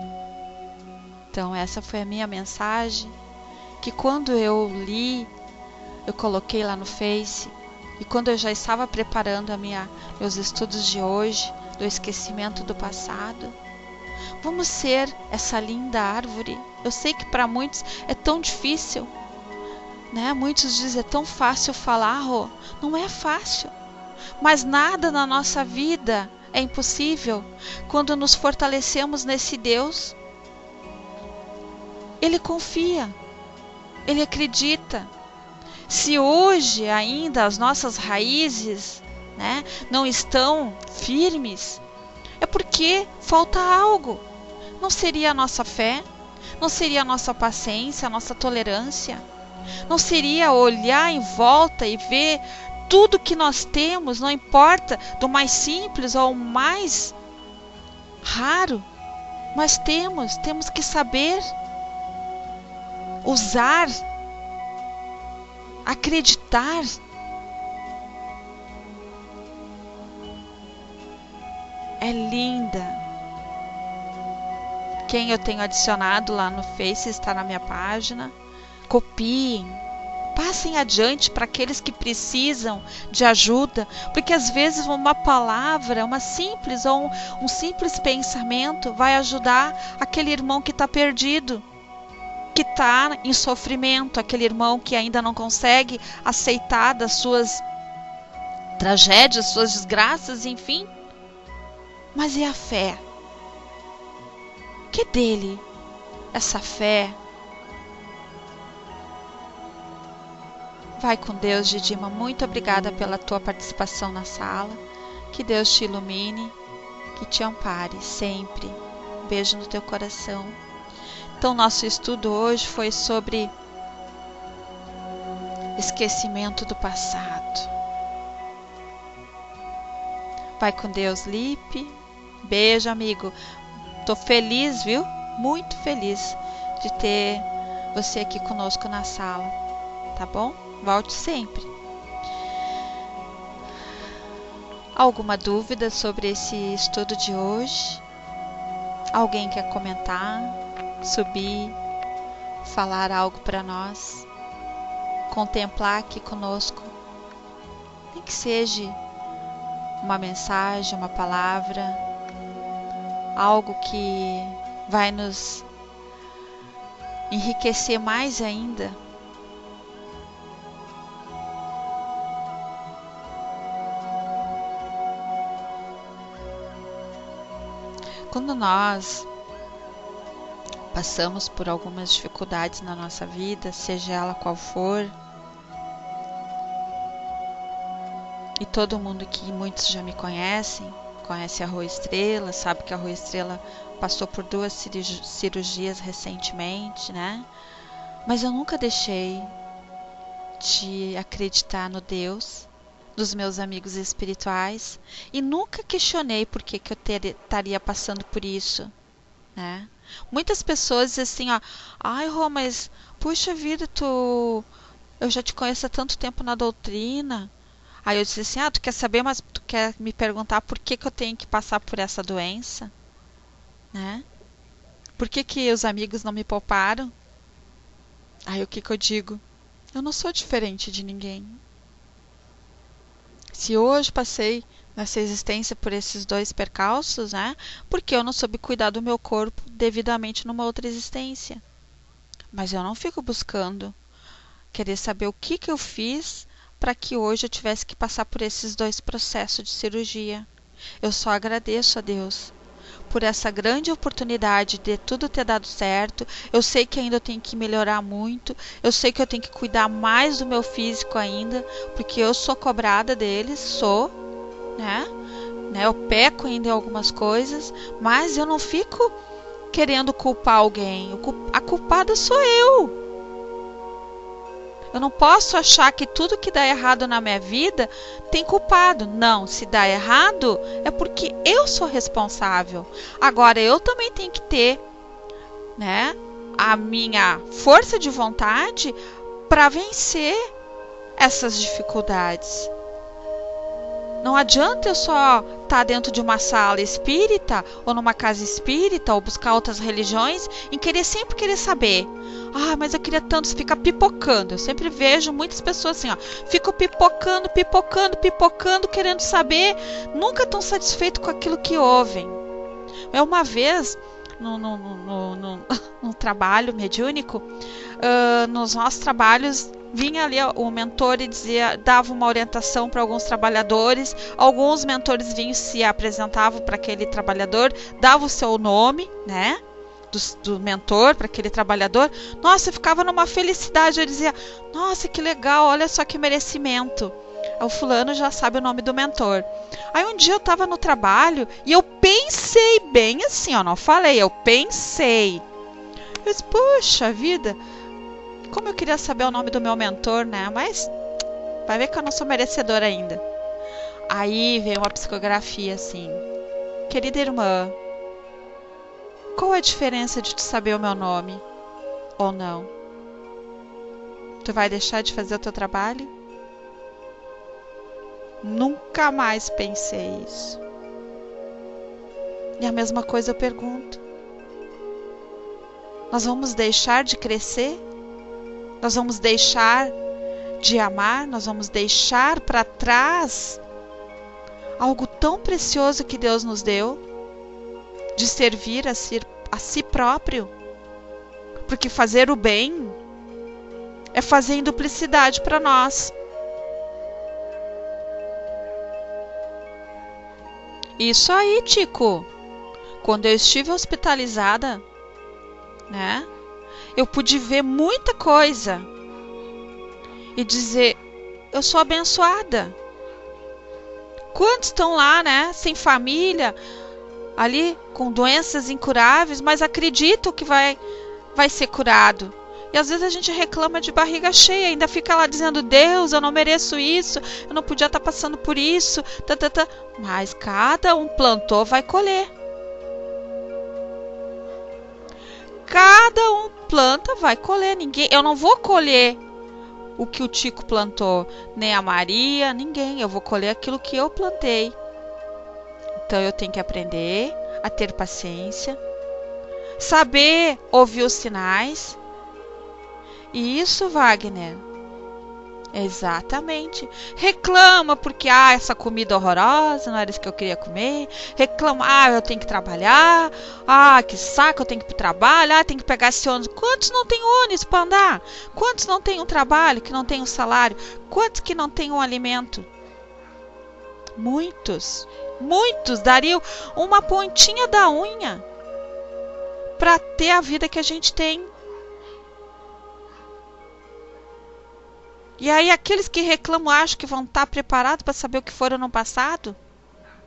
Então essa foi a minha mensagem, que quando eu li, eu coloquei lá no Face, e quando eu já estava preparando meus estudos de hoje, do esquecimento do passado. Vamos ser essa linda árvore. Eu sei que para muitos é tão difícil, né? Muitos dizem, é tão fácil falar, Rô. Não é fácil, mas nada na nossa vida é impossível quando nos fortalecemos nesse Deus. Ele confia, Ele acredita. Se hoje ainda as nossas raízes, né, não estão firmes, é porque falta algo. Não seria a nossa fé? Não seria a nossa paciência, a nossa tolerância? Não seria olhar em volta e ver tudo que nós temos, não importa do mais simples ao mais raro, mas temos que saber usar, acreditar. É linda. Quem eu tenho adicionado lá no Face está na minha página. Copiem, passem adiante para aqueles que precisam de ajuda, porque às vezes uma palavra, uma simples ou um simples pensamento vai ajudar aquele irmão que está perdido, que está em sofrimento, aquele irmão que ainda não consegue aceitar das suas tragédias, suas desgraças, enfim. Mas e a fé? Que dele essa fé? Vai com Deus, Didima. Muito obrigada pela tua participação na sala. Que Deus te ilumine, que te ampare sempre. Beijo no teu coração. Então, nosso estudo hoje foi sobre esquecimento do passado. Vai com Deus, Lipe. Beijo, amigo. Tô feliz, viu? Muito feliz de ter você aqui conosco na sala. Tá bom? Volte sempre. Alguma dúvida sobre esse estudo de hoje? Alguém quer comentar, subir, falar algo para nós? Contemplar aqui conosco? Nem que seja uma mensagem, uma palavra, algo que vai nos enriquecer mais ainda. Quando nós passamos por algumas dificuldades na nossa vida, seja ela qual for, e todo mundo que muitos já me conhecem, conhece a Rô Estrela, sabe que a Rô Estrela passou por 2 cirurgias recentemente, né? Mas eu nunca deixei de acreditar no Deus dos meus amigos espirituais e nunca questionei por que eu estaria passando por isso, né? Muitas pessoas dizem assim, ó, ai Rô, mas puxa vida, eu já te conheço há tanto tempo na doutrina. Aí eu disse assim, tu quer saber, mas tu quer me perguntar por que eu tenho que passar por essa doença, né? Por que os amigos não me pouparam? Aí o que eu digo? Eu não sou diferente de ninguém. Se hoje passei nessa existência por esses 2 percalços, né? Porque eu não soube cuidar do meu corpo devidamente numa outra existência. Mas eu não fico buscando querer saber o que eu fiz para que hoje eu tivesse que passar por esses 2 processos de cirurgia. Eu só agradeço a Deus por essa grande oportunidade de tudo ter dado certo. Eu sei que ainda eu tenho que melhorar muito, eu sei que eu tenho que cuidar mais do meu físico ainda, porque eu sou cobrada deles, né? Eu peco ainda em algumas coisas, mas eu não fico querendo culpar alguém. A culpada sou eu. Eu não posso achar que tudo que dá errado na minha vida tem culpado. Não, se dá errado é porque eu sou responsável. Agora, eu também tenho que ter, né, a minha força de vontade para vencer essas dificuldades. Não adianta eu só estar dentro de uma sala espírita ou numa casa espírita ou buscar outras religiões e sempre querer saber. Ah, mas eu queria tanto ficar pipocando. Eu sempre vejo muitas pessoas assim, ó, ficam pipocando, querendo saber, nunca estão satisfeitos com aquilo que ouvem. Uma vez, no trabalho mediúnico, nos nossos trabalhos, vinha ali o mentor e dava uma orientação para alguns trabalhadores. Alguns mentores vinham, se apresentavam para aquele trabalhador, dava o seu nome, né, do mentor para aquele trabalhador. Nossa, eu ficava numa felicidade. Eu dizia, nossa, que legal, olha só que merecimento. O fulano já sabe o nome do mentor. Aí um dia eu estava no trabalho e eu pensei bem assim, ó, não falei, eu pensei. Eu disse, poxa vida, como eu queria saber o nome do meu mentor, né? Mas vai ver que eu não sou merecedora ainda. Aí veio uma psicografia assim: querida irmã, qual a diferença de tu saber o meu nome ou não? Tu vai deixar de fazer o teu trabalho? Nunca mais pensei isso. E a mesma coisa eu pergunto: nós vamos deixar de crescer? Nós vamos deixar de amar? Nós vamos deixar para trás algo tão precioso que Deus nos deu, de servir a si próprio? Porque fazer o bem é fazer em duplicidade para nós. Isso aí, Tico. Quando eu estive hospitalizada, né, eu pude ver muita coisa e dizer, eu sou abençoada. Quantos estão lá, né, sem família, ali com doenças incuráveis, mas acreditam que vai ser curado. E às vezes a gente reclama de barriga cheia, ainda fica lá dizendo, Deus, eu não mereço isso, eu não podia estar passando por isso, Mas cada um plantou, vai colher. Cada um planta, vai colher. Eu não vou colher o que o Tico plantou, nem a Maria, ninguém. Eu vou colher aquilo que eu plantei. Então eu tenho que aprender a ter paciência, saber ouvir os sinais. E isso, Wagner, exatamente. Reclama porque essa comida horrorosa, não era isso que eu queria comer. Reclama, eu tenho que trabalhar. Que saco, eu tenho que ir pro trabalho. Tenho que pegar esse ônibus. Quantos não tem ônibus para andar? Quantos não tem um trabalho, que não tem um salário? Quantos que não tem um alimento? Muitos dariam uma pontinha da unha para ter a vida que a gente tem. E aí aqueles que reclamam acham que vão estar preparados para saber o que foram no passado?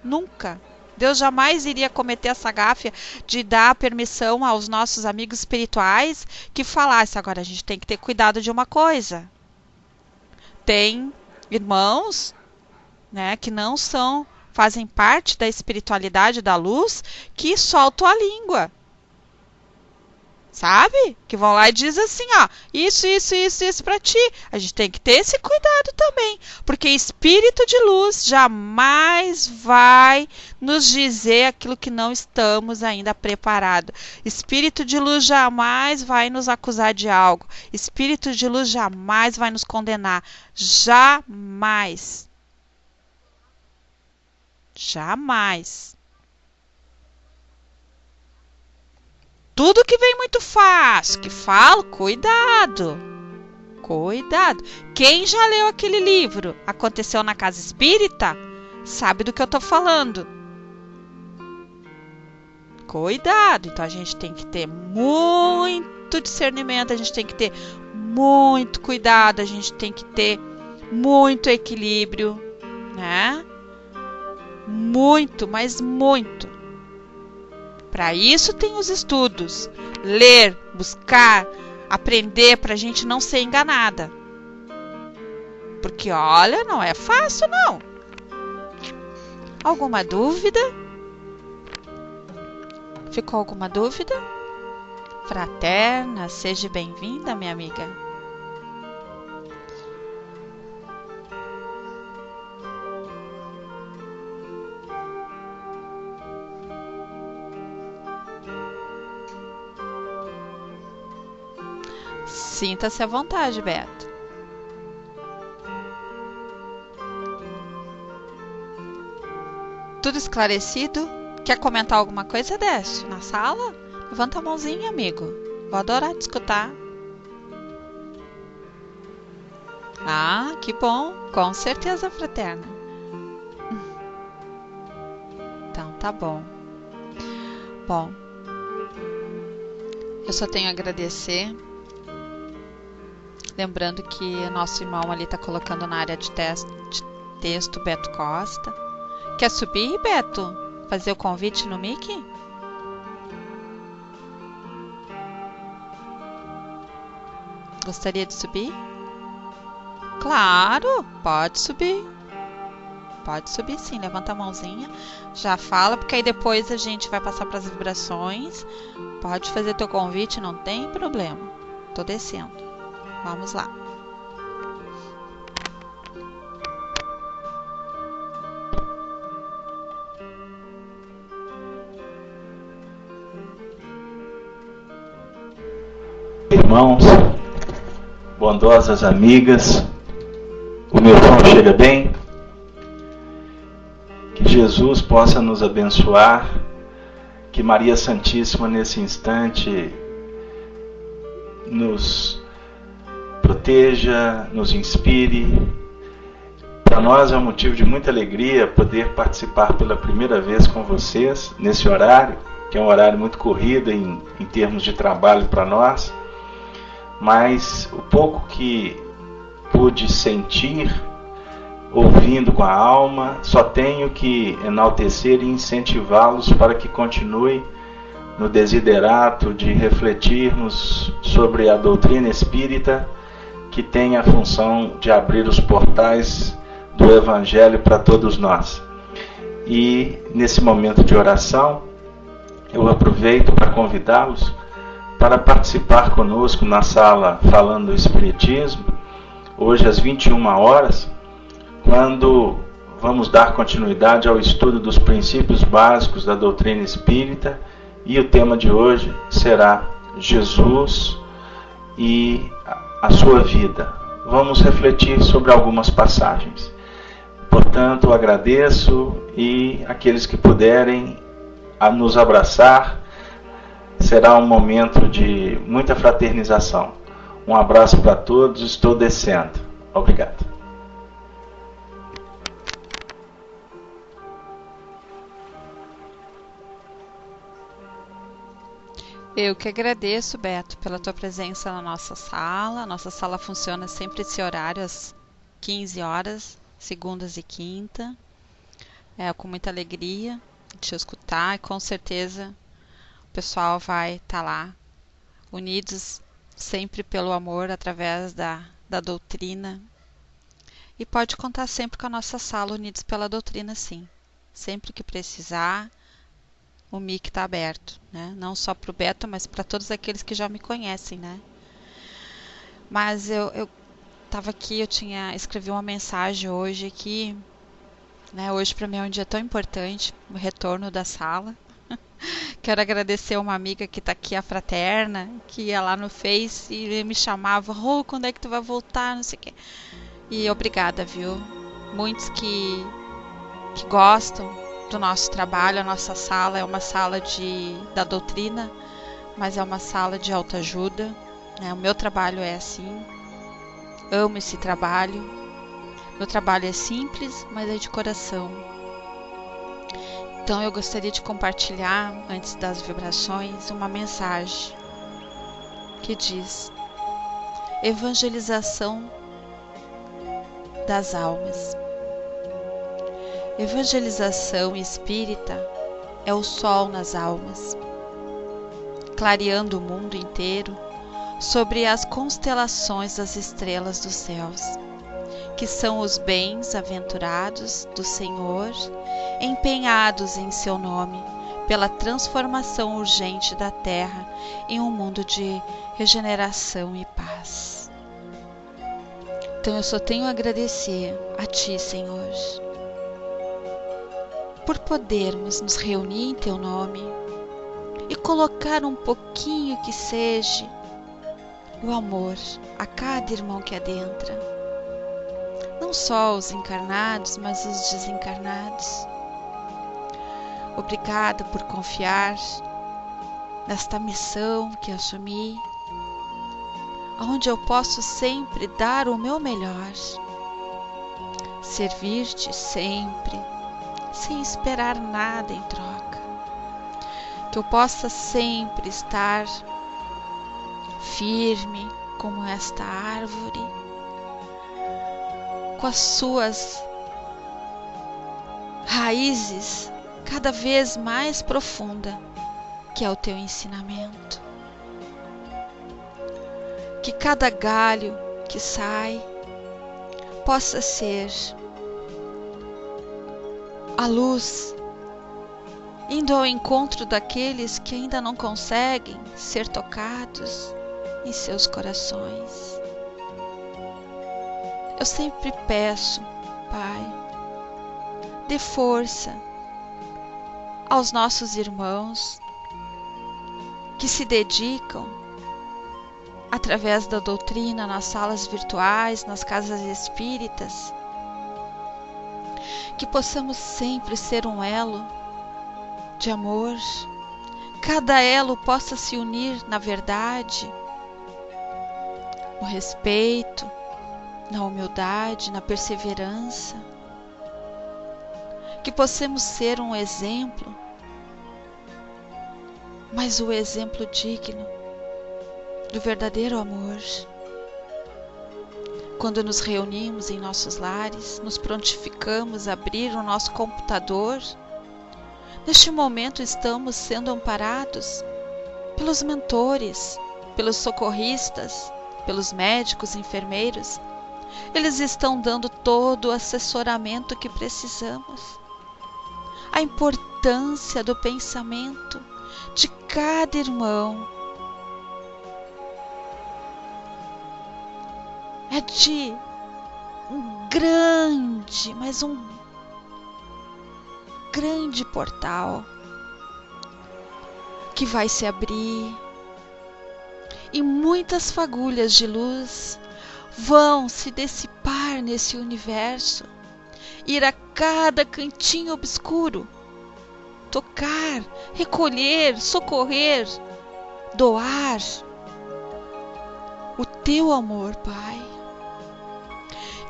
Nunca. Deus jamais iria cometer essa gafe de dar permissão aos nossos amigos espirituais que falassem, agora a gente tem que ter cuidado de uma coisa. Tem irmãos, né, que não fazem parte da espiritualidade da luz, que soltam a língua. Sabe? Que vão lá e dizem assim, isso para ti. A gente tem que ter esse cuidado também. Porque espírito de luz jamais vai nos dizer aquilo que não estamos ainda preparados. Espírito de luz jamais vai nos acusar de algo. Espírito de luz jamais vai nos condenar. Jamais. Jamais. Tudo que vem muito fácil, que falo, cuidado. Cuidado. Quem já leu aquele livro, Aconteceu na Casa Espírita, sabe do que eu estou falando. Cuidado. Então a gente tem que ter muito discernimento, a gente tem que ter muito cuidado, a gente tem que ter muito equilíbrio, né? Muito, mas muito. Para isso tem os estudos. Ler, buscar, aprender para a gente não ser enganada. Porque, olha, não é fácil, não. Alguma dúvida? Ficou alguma dúvida? Fraterna, seja bem-vinda, minha amiga. Sinta-se à vontade, Beto. Tudo esclarecido? Quer comentar alguma coisa, Décio? Na sala? Levanta a mãozinha, amigo. Vou adorar te escutar. Ah, que bom. Com certeza, fraterna. Então, tá bom. Bom, eu só tenho a agradecer. Lembrando que nosso irmão ali tá colocando na área de texto Beto Costa. Quer subir, Beto? Fazer o convite no Mickey? Gostaria de subir? Claro, pode subir. Pode subir sim, levanta a mãozinha. Já fala, porque aí depois a gente vai passar para as vibrações. Pode fazer teu convite, não tem problema. Tô descendo. Vamos lá. Irmãos, bondosas amigas, o meu som chega bem? Que Jesus possa nos abençoar, que Maria Santíssima nesse instante nos proteja, nos inspire. Para nós é um motivo de muita alegria poder participar pela primeira vez com vocês nesse horário, que é um horário muito corrido em termos de trabalho para nós. Mas o pouco que pude sentir, ouvindo com a alma, só tenho que enaltecer e incentivá-los para que continuem no desiderato de refletirmos sobre a doutrina espírita, que tem a função de abrir os portais do Evangelho para todos nós. E nesse momento de oração, eu aproveito para convidá-los para participar conosco na sala Falando do Espiritismo, hoje às 21 horas, quando vamos dar continuidade ao estudo dos princípios básicos da doutrina espírita, e o tema de hoje será Jesus e a sua vida. Vamos refletir sobre algumas passagens. Portanto, agradeço, e aqueles que puderem a nos abraçar, será um momento de muita fraternização. Um abraço para todos, estou descendo. Obrigado. Eu que agradeço, Beto, pela tua presença na nossa sala. A nossa sala funciona sempre esse horário, às 15 horas, segundas e quinta. Com muita alegria de te escutar, e com certeza o pessoal vai estar lá, unidos sempre pelo amor, através da doutrina. E pode contar sempre com a nossa sala, unidos pela doutrina, sim. Sempre que precisar, o mic está aberto, né? Não só para o Beto, mas para todos aqueles que já me conhecem, né? Mas eu estava aqui, escrevi uma mensagem hoje aqui, né? Hoje para mim é um dia tão importante, o retorno da sala. Quero agradecer uma amiga que está aqui, a Fraterna, que ia lá no Face e me chamava: "Rô, quando é que tu vai voltar?", não sei o quê. E obrigada, viu? Muitos que gostam do nosso trabalho. A nossa sala é uma sala da doutrina, mas é uma sala de autoajuda, né? O meu trabalho é assim. Amo esse trabalho. Meu trabalho é simples, mas é de coração. Então eu gostaria de compartilhar, antes das vibrações, uma mensagem que diz: evangelização das almas. Evangelização espírita é o sol nas almas, clareando o mundo inteiro sobre as constelações das estrelas dos céus, que são os bens-aventurados do Senhor, empenhados em seu nome, pela transformação urgente da terra em um mundo de regeneração e paz. Então eu só tenho a agradecer a Ti, Senhor, por podermos nos reunir em Teu nome e colocar um pouquinho que seja o amor a cada irmão que adentra, não só os encarnados, mas os desencarnados. Obrigada por confiar nesta missão que assumi, onde eu posso sempre dar o meu melhor, servir-te sempre, sem esperar nada em troca, que eu possa sempre estar firme como esta árvore, com as suas raízes cada vez mais profunda, que é o teu ensinamento. Que cada galho que sai possa ser a luz, indo ao encontro daqueles que ainda não conseguem ser tocados em seus corações. Eu sempre peço, Pai, dê força aos nossos irmãos que se dedicam através da doutrina nas salas virtuais, nas casas espíritas, que possamos sempre ser um elo de amor, cada elo possa se unir na verdade, no respeito, na humildade, na perseverança, que possamos ser um exemplo, mas o exemplo digno do verdadeiro amor. Quando nos reunimos em nossos lares, nos prontificamos a abrir o nosso computador, neste momento estamos sendo amparados pelos mentores, pelos socorristas, pelos médicos, enfermeiros. Eles estão dando todo o assessoramento que precisamos. A importância do pensamento de cada irmão é de um grande, mas um grande portal que vai se abrir e muitas fagulhas de luz vão se dissipar nesse universo, ir a cada cantinho obscuro, tocar, recolher, socorrer, doar o teu amor, Pai.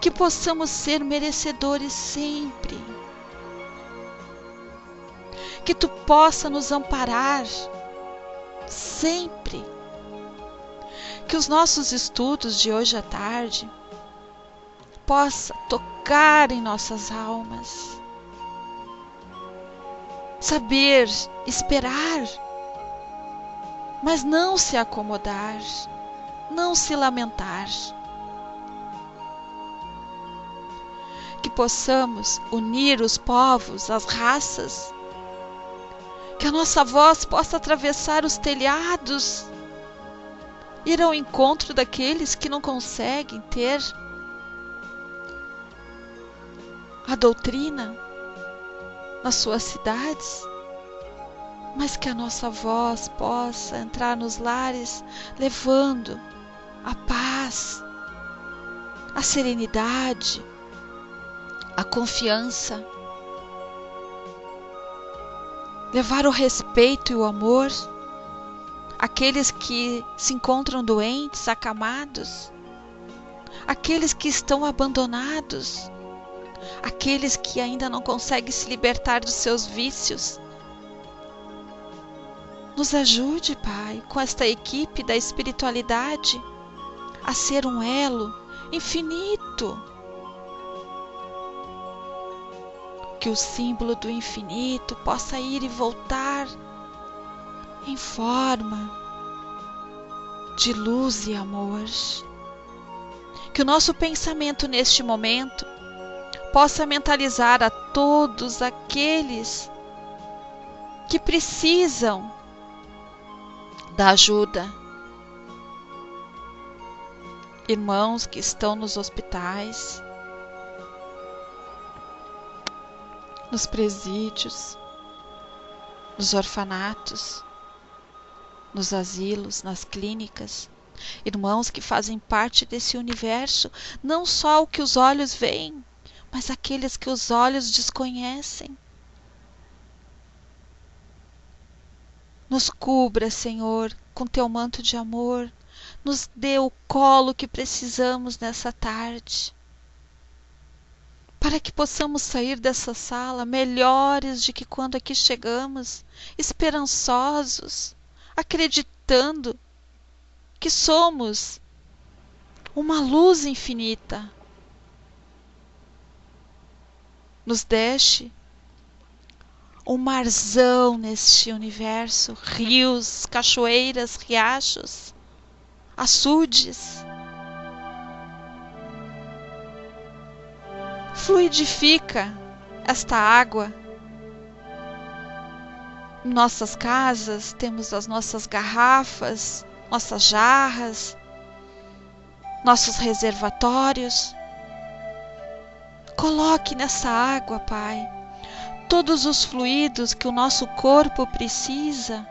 Que possamos ser merecedores sempre. Que Tu possa nos amparar sempre. Que os nossos estudos de hoje à tarde possa tocar em nossas almas. Saber esperar, mas não se acomodar, não se lamentar. Que possamos unir os povos, as raças, que a nossa voz possa atravessar os telhados, ir ao encontro daqueles que não conseguem ter a doutrina nas suas cidades, mas que a nossa voz possa entrar nos lares levando a paz, a serenidade, a confiança, levar o respeito e o amor àqueles que se encontram doentes, acamados, aqueles que estão abandonados, aqueles que ainda não conseguem se libertar dos seus vícios. Nos ajude, Pai, com esta equipe da espiritualidade a ser um elo infinito, que o símbolo do infinito possa ir e voltar em forma de luz e amor. Que o nosso pensamento neste momento possa mentalizar a todos aqueles que precisam da ajuda. Irmãos que estão nos hospitais, nos presídios, nos orfanatos, nos asilos, nas clínicas. Irmãos que fazem parte desse universo, não só o que os olhos veem, mas aqueles que os olhos desconhecem. Nos cubra, Senhor, com teu manto de amor. Nos dê o colo que precisamos nessa tarde, para que possamos sair dessa sala melhores de que quando aqui chegamos, esperançosos, acreditando que somos uma luz infinita. Nos deixe um marzão neste universo, rios, cachoeiras, riachos, açudes. Fluidifica esta água. Em nossas casas temos as nossas garrafas, nossas jarras, nossos reservatórios. Coloque nessa água, Pai, todos os fluidos que o nosso corpo precisa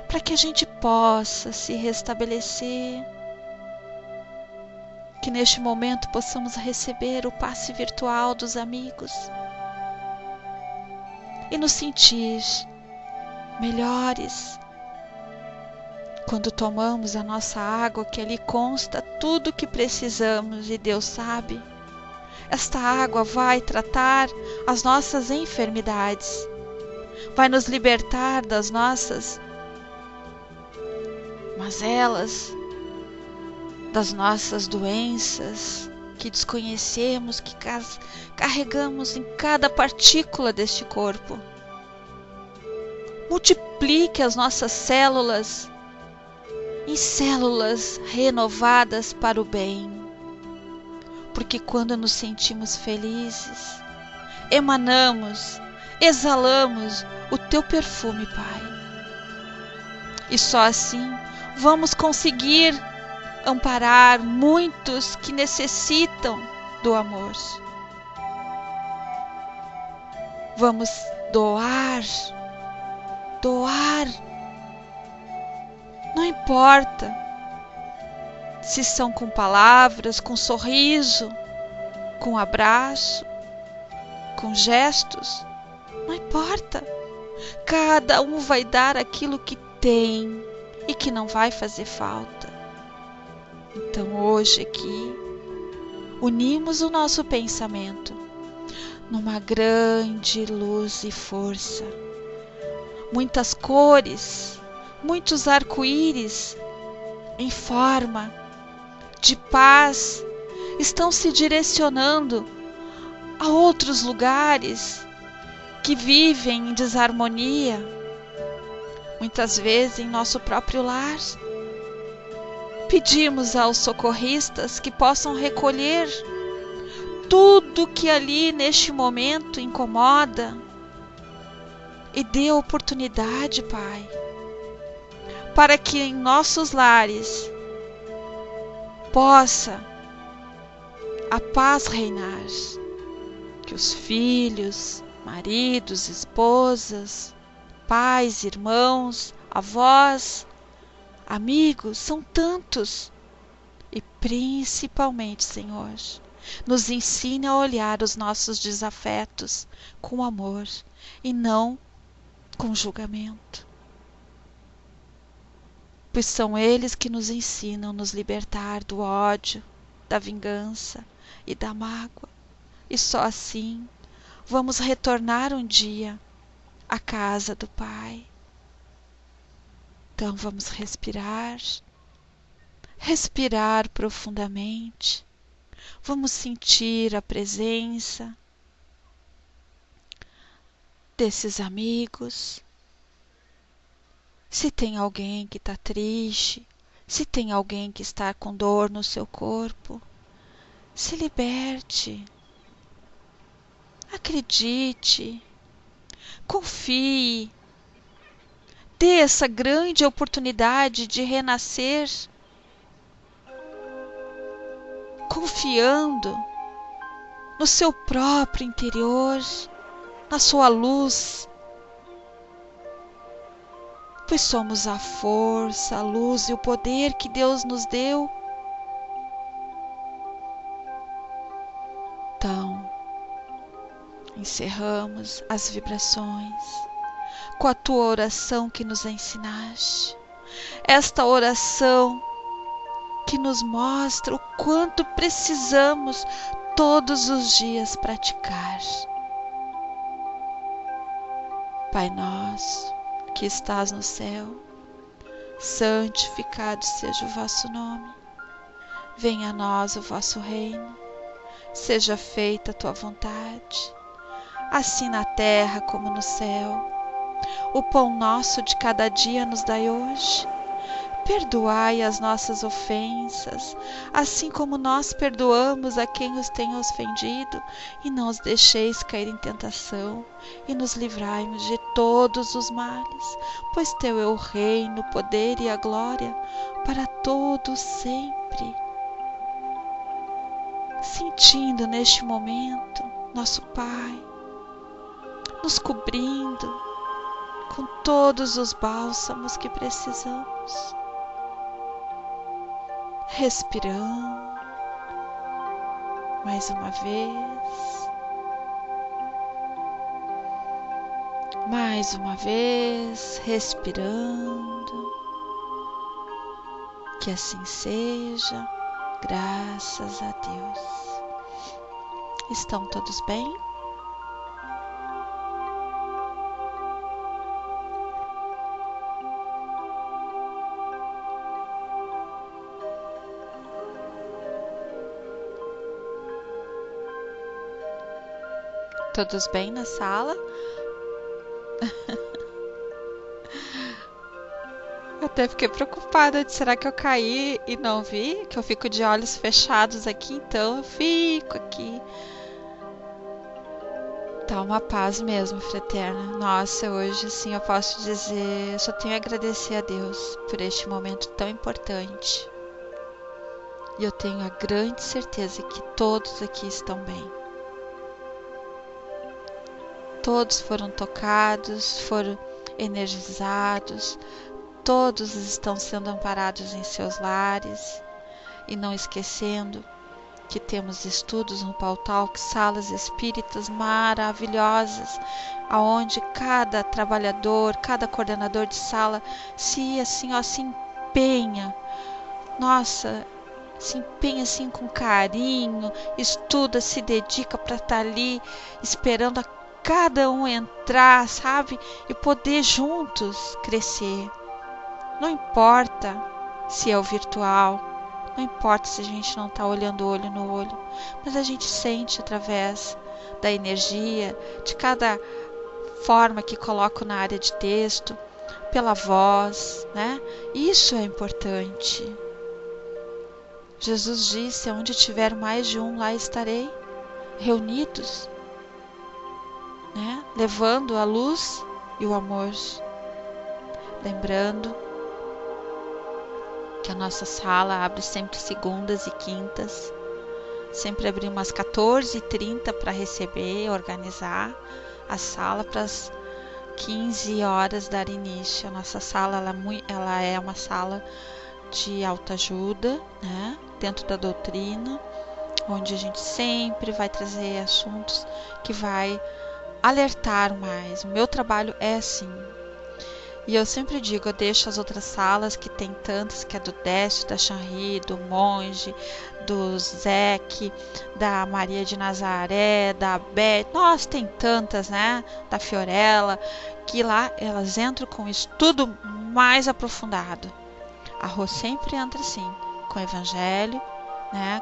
para que a gente possa se restabelecer. Que neste momento possamos receber o passe virtual dos amigos e nos sentir melhores. Quando tomamos a nossa água, que ali consta tudo o que precisamos e Deus sabe, esta água vai tratar as nossas enfermidades, vai nos libertar das nossas mazelas, das nossas doenças que desconhecemos, que carregamos em cada partícula deste corpo. Multiplique as nossas células em células renovadas para o bem, porque quando nos sentimos felizes, emanamos, exalamos o teu perfume, Pai. E só assim vamos conseguir amparar muitos que necessitam do amor. Vamos doar. Não importa se são com palavras, com sorriso, com abraço, com gestos. Não importa. Cada um vai dar aquilo que tem e que não vai fazer falta. Então hoje aqui, unimos o nosso pensamento numa grande luz e força. Muitas cores, muitos arco-íris em forma de paz estão se direcionando a outros lugares que vivem em desarmonia, muitas vezes em nosso próprio lar. Pedimos aos socorristas que possam recolher tudo que ali neste momento incomoda e dê oportunidade, Pai, para que em nossos lares possa a paz reinar, que os filhos, maridos, esposas, pais, irmãos, avós, amigos, são tantos, e principalmente, Senhor, nos ensine a olhar os nossos desafetos com amor e não com julgamento, pois são eles que nos ensinam a nos libertar do ódio, da vingança e da mágoa, e só assim vamos retornar um dia à casa do Pai. Então vamos respirar profundamente, vamos sentir a presença, desses amigos. Se tem alguém que está triste, se tem alguém que está com dor no seu corpo, se liberte. Acredite, confie, dê essa grande oportunidade de renascer, confiando no seu próprio interior, na sua luz, pois somos a força, a luz e o poder que Deus nos deu. Então, encerramos as vibrações com a tua oração que nos ensinaste. Esta oração que nos mostra o quanto precisamos todos os dias praticar. Pai nosso, que estás no céu, santificado seja o vosso nome. Venha a nós o vosso reino. Seja feita a tua vontade, assim na terra como no céu. O pão nosso de cada dia nos dai hoje. Perdoai as nossas ofensas, assim como nós perdoamos a quem os tem ofendido, e não os deixeis cair em tentação, e nos livrai-nos de todos os males, pois teu é o reino, o poder e a glória, para todos sempre. Sentindo neste momento nosso Pai, nos cobrindo com todos os bálsamos que precisamos. Respirando mais uma vez, respirando. Que assim seja, graças a Deus. Estão todos bem? Todos bem na sala? Até fiquei preocupada. Será que eu caí e não vi? Que eu fico de olhos fechados aqui, então eu fico aqui. Tá uma paz mesmo, fraterna. Nossa, hoje assim eu posso dizer, eu só tenho a agradecer a Deus por este momento tão importante. E eu tenho a grande certeza que todos aqui estão bem. Todos foram tocados, foram energizados, todos estão sendo amparados em seus lares. E não esquecendo que temos estudos no Pautalk, salas espíritas maravilhosas, aonde cada trabalhador, cada coordenador de sala se empenha. Nossa, se empenha assim com carinho, estuda, se dedica para estar ali esperando a cada um entrar, sabe? E poder juntos crescer. Não importa se é o virtual, não importa se a gente não está olhando olho no olho, mas a gente sente através da energia, de cada forma que coloco na área de texto, pela voz, né? Isso é importante. Jesus disse, onde tiver mais de um, lá estarei, reunidos, né? Levando a luz e o amor. Lembrando que a nossa sala abre sempre segundas e quintas. Sempre abrimos umas 14h30 para receber, organizar a sala para as 15 horas dar início. A nossa sala ela é uma sala de autoajuda, né? Dentro da doutrina, onde a gente sempre vai trazer assuntos que vai alertar mais. O meu trabalho é assim. E eu sempre digo, eu deixo as outras salas que tem tantas, que é do Décio, da Chanri, do Monge, do Zeque, da Maria de Nazaré, da Beth, nossa, tem tantas, né? Da Fiorella, que lá elas entram com estudo mais aprofundado. A Rô sempre entra assim, com o Evangelho, né?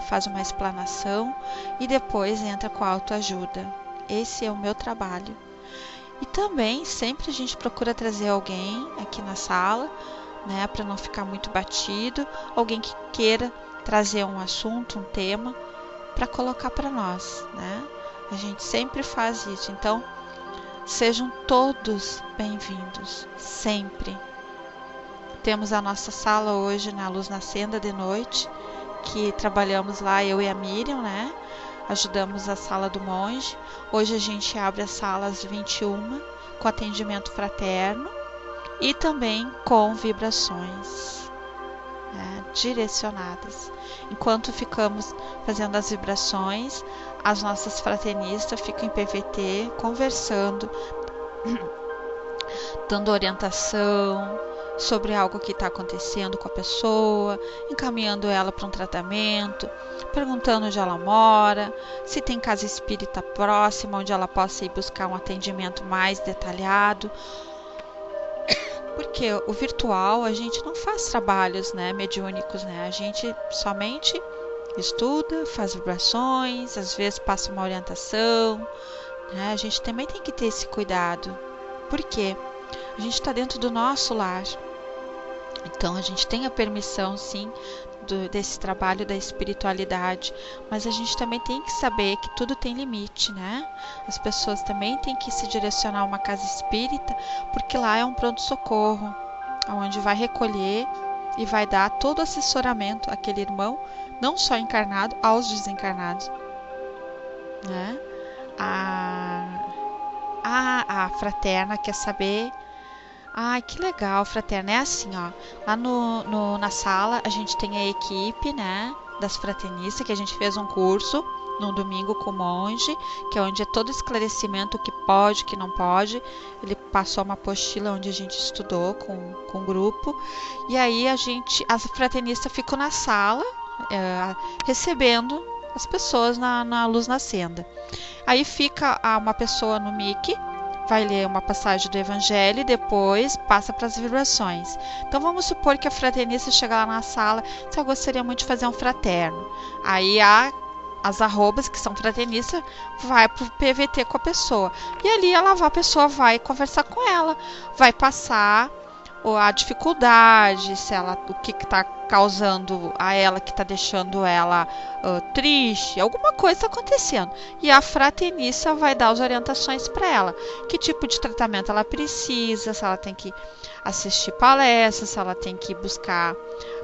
Faz uma explanação e depois entra com a autoajuda. Esse é o meu trabalho. E também sempre a gente procura trazer alguém aqui na sala, né, para não ficar muito batido, alguém que queira trazer um assunto, um tema, para colocar para nós, né? A gente sempre faz isso, então sejam todos bem-vindos, sempre. Temos a nossa sala hoje na Luz na Senda de noite, que trabalhamos lá, eu e a Miriam, né? Ajudamos a sala do monge. Hoje a gente abre a sala às 21, com atendimento fraterno e também com vibrações, né, direcionadas. Enquanto ficamos fazendo as vibrações, as nossas fraternistas ficam em PVT, conversando, dando orientação sobre algo que está acontecendo com a pessoa, encaminhando ela para um tratamento, perguntando onde ela mora, se tem casa espírita próxima onde ela possa ir buscar um atendimento mais detalhado. Porque o virtual a gente não faz trabalhos, né, mediúnicos, né? A gente somente estuda, faz vibrações, às vezes passa uma orientação, né? A gente também tem que ter esse cuidado. Por quê? A gente está dentro do nosso lar. Então a gente tem a permissão, sim, desse trabalho da espiritualidade, mas a gente também tem que saber que tudo tem limite, né? As pessoas também têm que se direcionar a uma casa espírita, porque lá é um pronto-socorro, onde vai recolher e vai dar todo o assessoramento àquele irmão, não só encarnado, aos desencarnados, né? A fraterna quer saber. Ai, que legal, fraterna. É assim, ó. Lá na sala a gente tem a equipe, né, das fraternistas, que a gente fez um curso no domingo com o monge, que é onde é todo esclarecimento, o que pode, o que não pode. Ele passou uma apostila onde a gente estudou com o grupo. E aí as fraternistas ficam na sala, recebendo as pessoas na Luz na Senda. Aí fica uma pessoa no mic, vai ler uma passagem do Evangelho e depois passa para as vibrações. Então vamos supor que a fraternista chega lá na sala e diz: eu gostaria muito de fazer um fraterno. Aí as arrobas, que são fraternistas, vai para o PVT com a pessoa. E ali a pessoa vai conversar com ela, vai passar a dificuldade, o que está causando a ela, que está deixando ela triste, alguma coisa está acontecendo. E a fraternista vai dar as orientações para ela, que tipo de tratamento ela precisa, se ela tem que assistir palestras, se ela tem que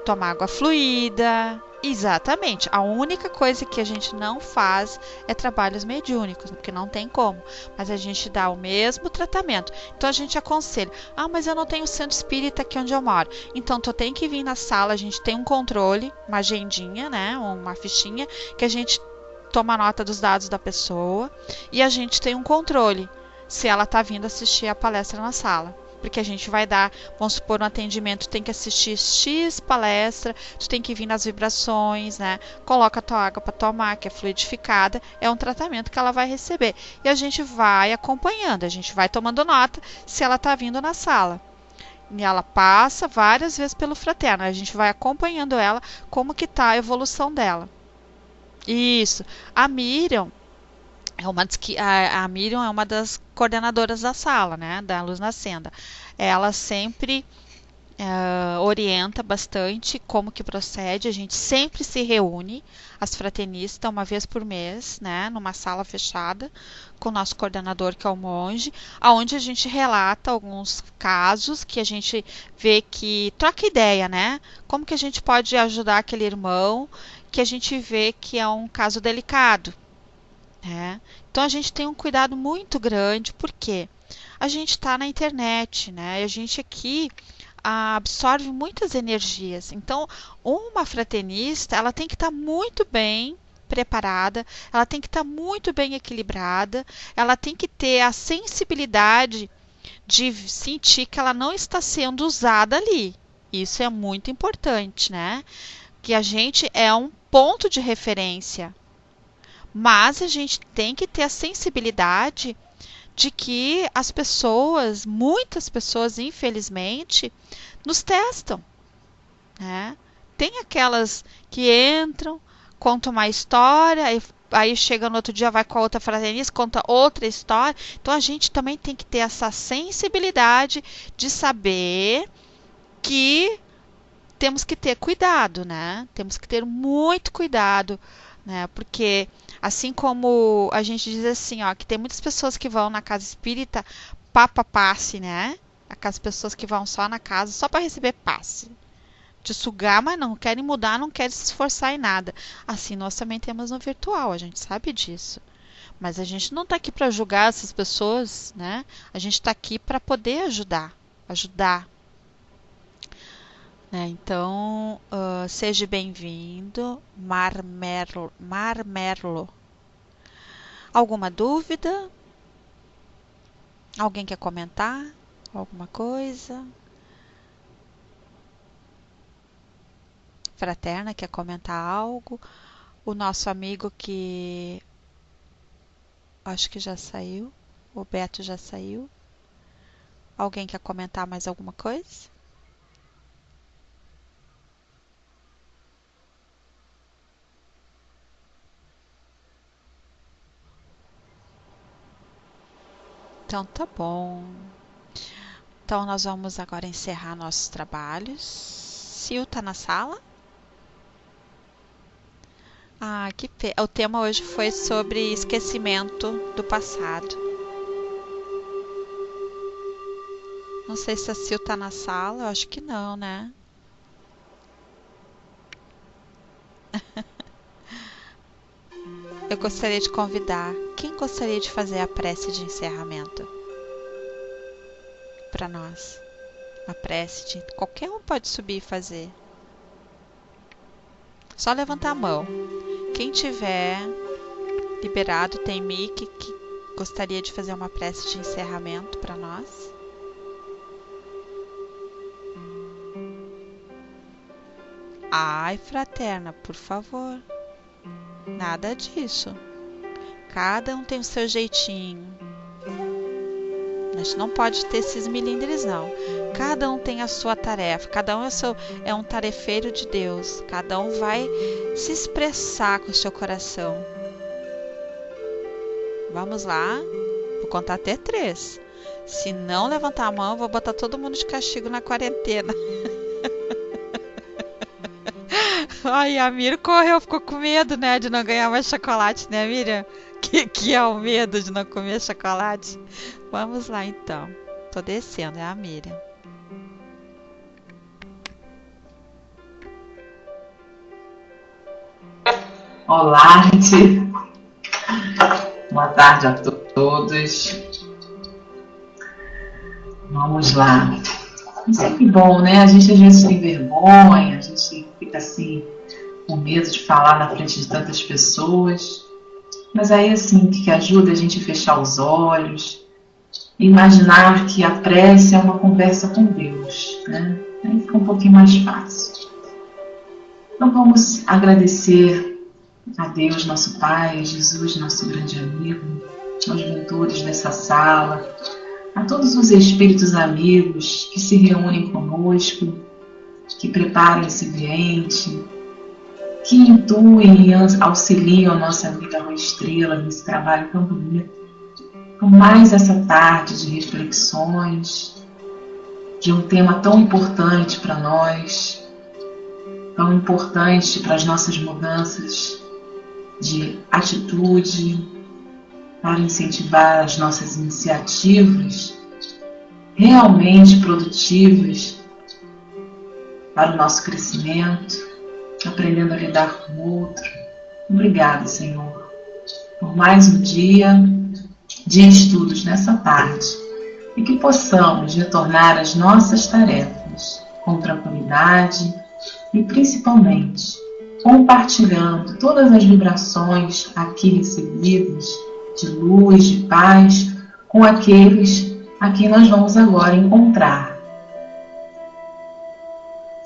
tomar água fluida. Exatamente. A única coisa que a gente não faz é trabalhos mediúnicos, porque não tem como. Mas a gente dá o mesmo tratamento. Então a gente aconselha: mas eu não tenho centro espírita aqui onde eu moro. Então tu tem que vir na sala, a gente tem um controle, uma agendinha, né, uma fichinha, que a gente toma nota dos dados da pessoa e a gente tem um controle se ela tá vindo assistir a palestra na sala. Porque a gente vai dar, vamos supor, no atendimento, tem que assistir X palestra, tu tem que vir nas vibrações, né? Coloca a tua água para tomar, que é fluidificada, é um tratamento que ela vai receber. E a gente vai acompanhando, a gente vai tomando nota se ela está vindo na sala. E ela passa várias vezes pelo fraterno, a gente vai acompanhando ela, como que tá a evolução dela. Isso. A Miriam a Miriam é uma das coordenadoras da sala, né, da Luz na Senda. Ela sempre orienta bastante como que procede. A gente sempre se reúne, as fraternistas, uma vez por mês, né, numa sala fechada, com o nosso coordenador, que é o monge, onde a gente relata alguns casos que a gente vê que troca ideia, né, como que a gente pode ajudar aquele irmão, que a gente vê que é um caso delicado. Então a gente tem um cuidado muito grande, porque a gente está na internet, né? A gente aqui absorve muitas energias. Então, uma fraternista, ela tem que estar muito bem preparada, ela tem que estar muito bem equilibrada, ela tem que ter a sensibilidade de sentir que ela não está sendo usada ali. Isso é muito importante, né? Que a gente é um ponto de referência. Mas a gente tem que ter a sensibilidade de que as pessoas, muitas pessoas, infelizmente, nos testam, né? Tem aquelas que entram, contam uma história, aí chega no outro dia, vai com a outra fraternista, conta outra história. Então a gente também tem que ter essa sensibilidade de saber que temos que ter cuidado, né? Temos que ter muito cuidado, né? Porque assim como a gente diz assim, ó, que tem muitas pessoas que vão na casa espírita passe, né? Aquelas pessoas que vão só na casa só para receber passe, de sugar, mas não querem mudar, não querem se esforçar em nada. Assim nós também temos no virtual, a gente sabe disso. Mas a gente não está aqui para julgar essas pessoas, né? A gente está aqui para poder ajudar. Né? Então, seja bem-vindo, Marmerlo. Alguma dúvida? Alguém quer comentar alguma coisa? Fraterna quer comentar algo? O nosso amigo que acho que já saiu, o Beto já saiu. Alguém quer comentar mais alguma coisa? Então tá bom. Então nós vamos agora encerrar nossos trabalhos. Sil tá na sala? Ah, o tema hoje foi sobre esquecimento do passado. Não sei se a Sil tá na sala, eu acho que não, né? Eu gostaria de convidar. Quem gostaria de fazer a prece de encerramento? Para nós. A prece de... Qualquer um pode subir e fazer. Só levantar a mão. Quem tiver liberado, tem mic, que gostaria de fazer uma prece de encerramento para nós. Ai, fraterna, por favor. Nada disso. Cada um tem o seu jeitinho. A gente não pode ter esses milindres, não. Cada um tem a sua tarefa. Cada um é um tarefeiro de Deus. Cada um vai se expressar com o seu coração. Vamos lá. Vou contar até 3. Se não levantar a mão, eu vou botar todo mundo de castigo na quarentena. Ai, a Miriam correu, ficou com medo, né, de não ganhar mais chocolate, né, Miriam? Que é o medo de não comer chocolate. Vamos lá, então. Tô descendo, é a Miriam. Olá, gente. Boa tarde a todos. Vamos lá. É sempre bom, né? A gente às vezes tem vergonha, a gente fica assim com medo de falar na frente de tantas pessoas. Mas aí assim, que ajuda a gente a fechar os olhos, imaginar que a prece é uma conversa com Deus, né? Aí fica um pouquinho mais fácil. Então vamos agradecer a Deus, nosso Pai, a Jesus, nosso grande amigo, aos mentores dessa sala, a todos os espíritos amigos que se reúnem conosco, que preparam esse ambiente, que intuem e auxiliam a nossa amiga Rua Estrela nesse trabalho tão bonito. Por mais essa tarde de reflexões, de um tema tão importante para nós, tão importante para as nossas mudanças de atitude, para incentivar as nossas iniciativas realmente produtivas para o nosso crescimento, aprendendo a lidar com o outro. Obrigada, Senhor, por mais um dia de estudos nessa tarde e que possamos retornar às nossas tarefas com tranquilidade e principalmente compartilhando todas as vibrações aqui recebidas de luz, de paz, com aqueles a quem nós vamos agora encontrar.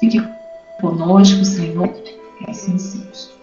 Fique conosco, Senhor, que assim seja.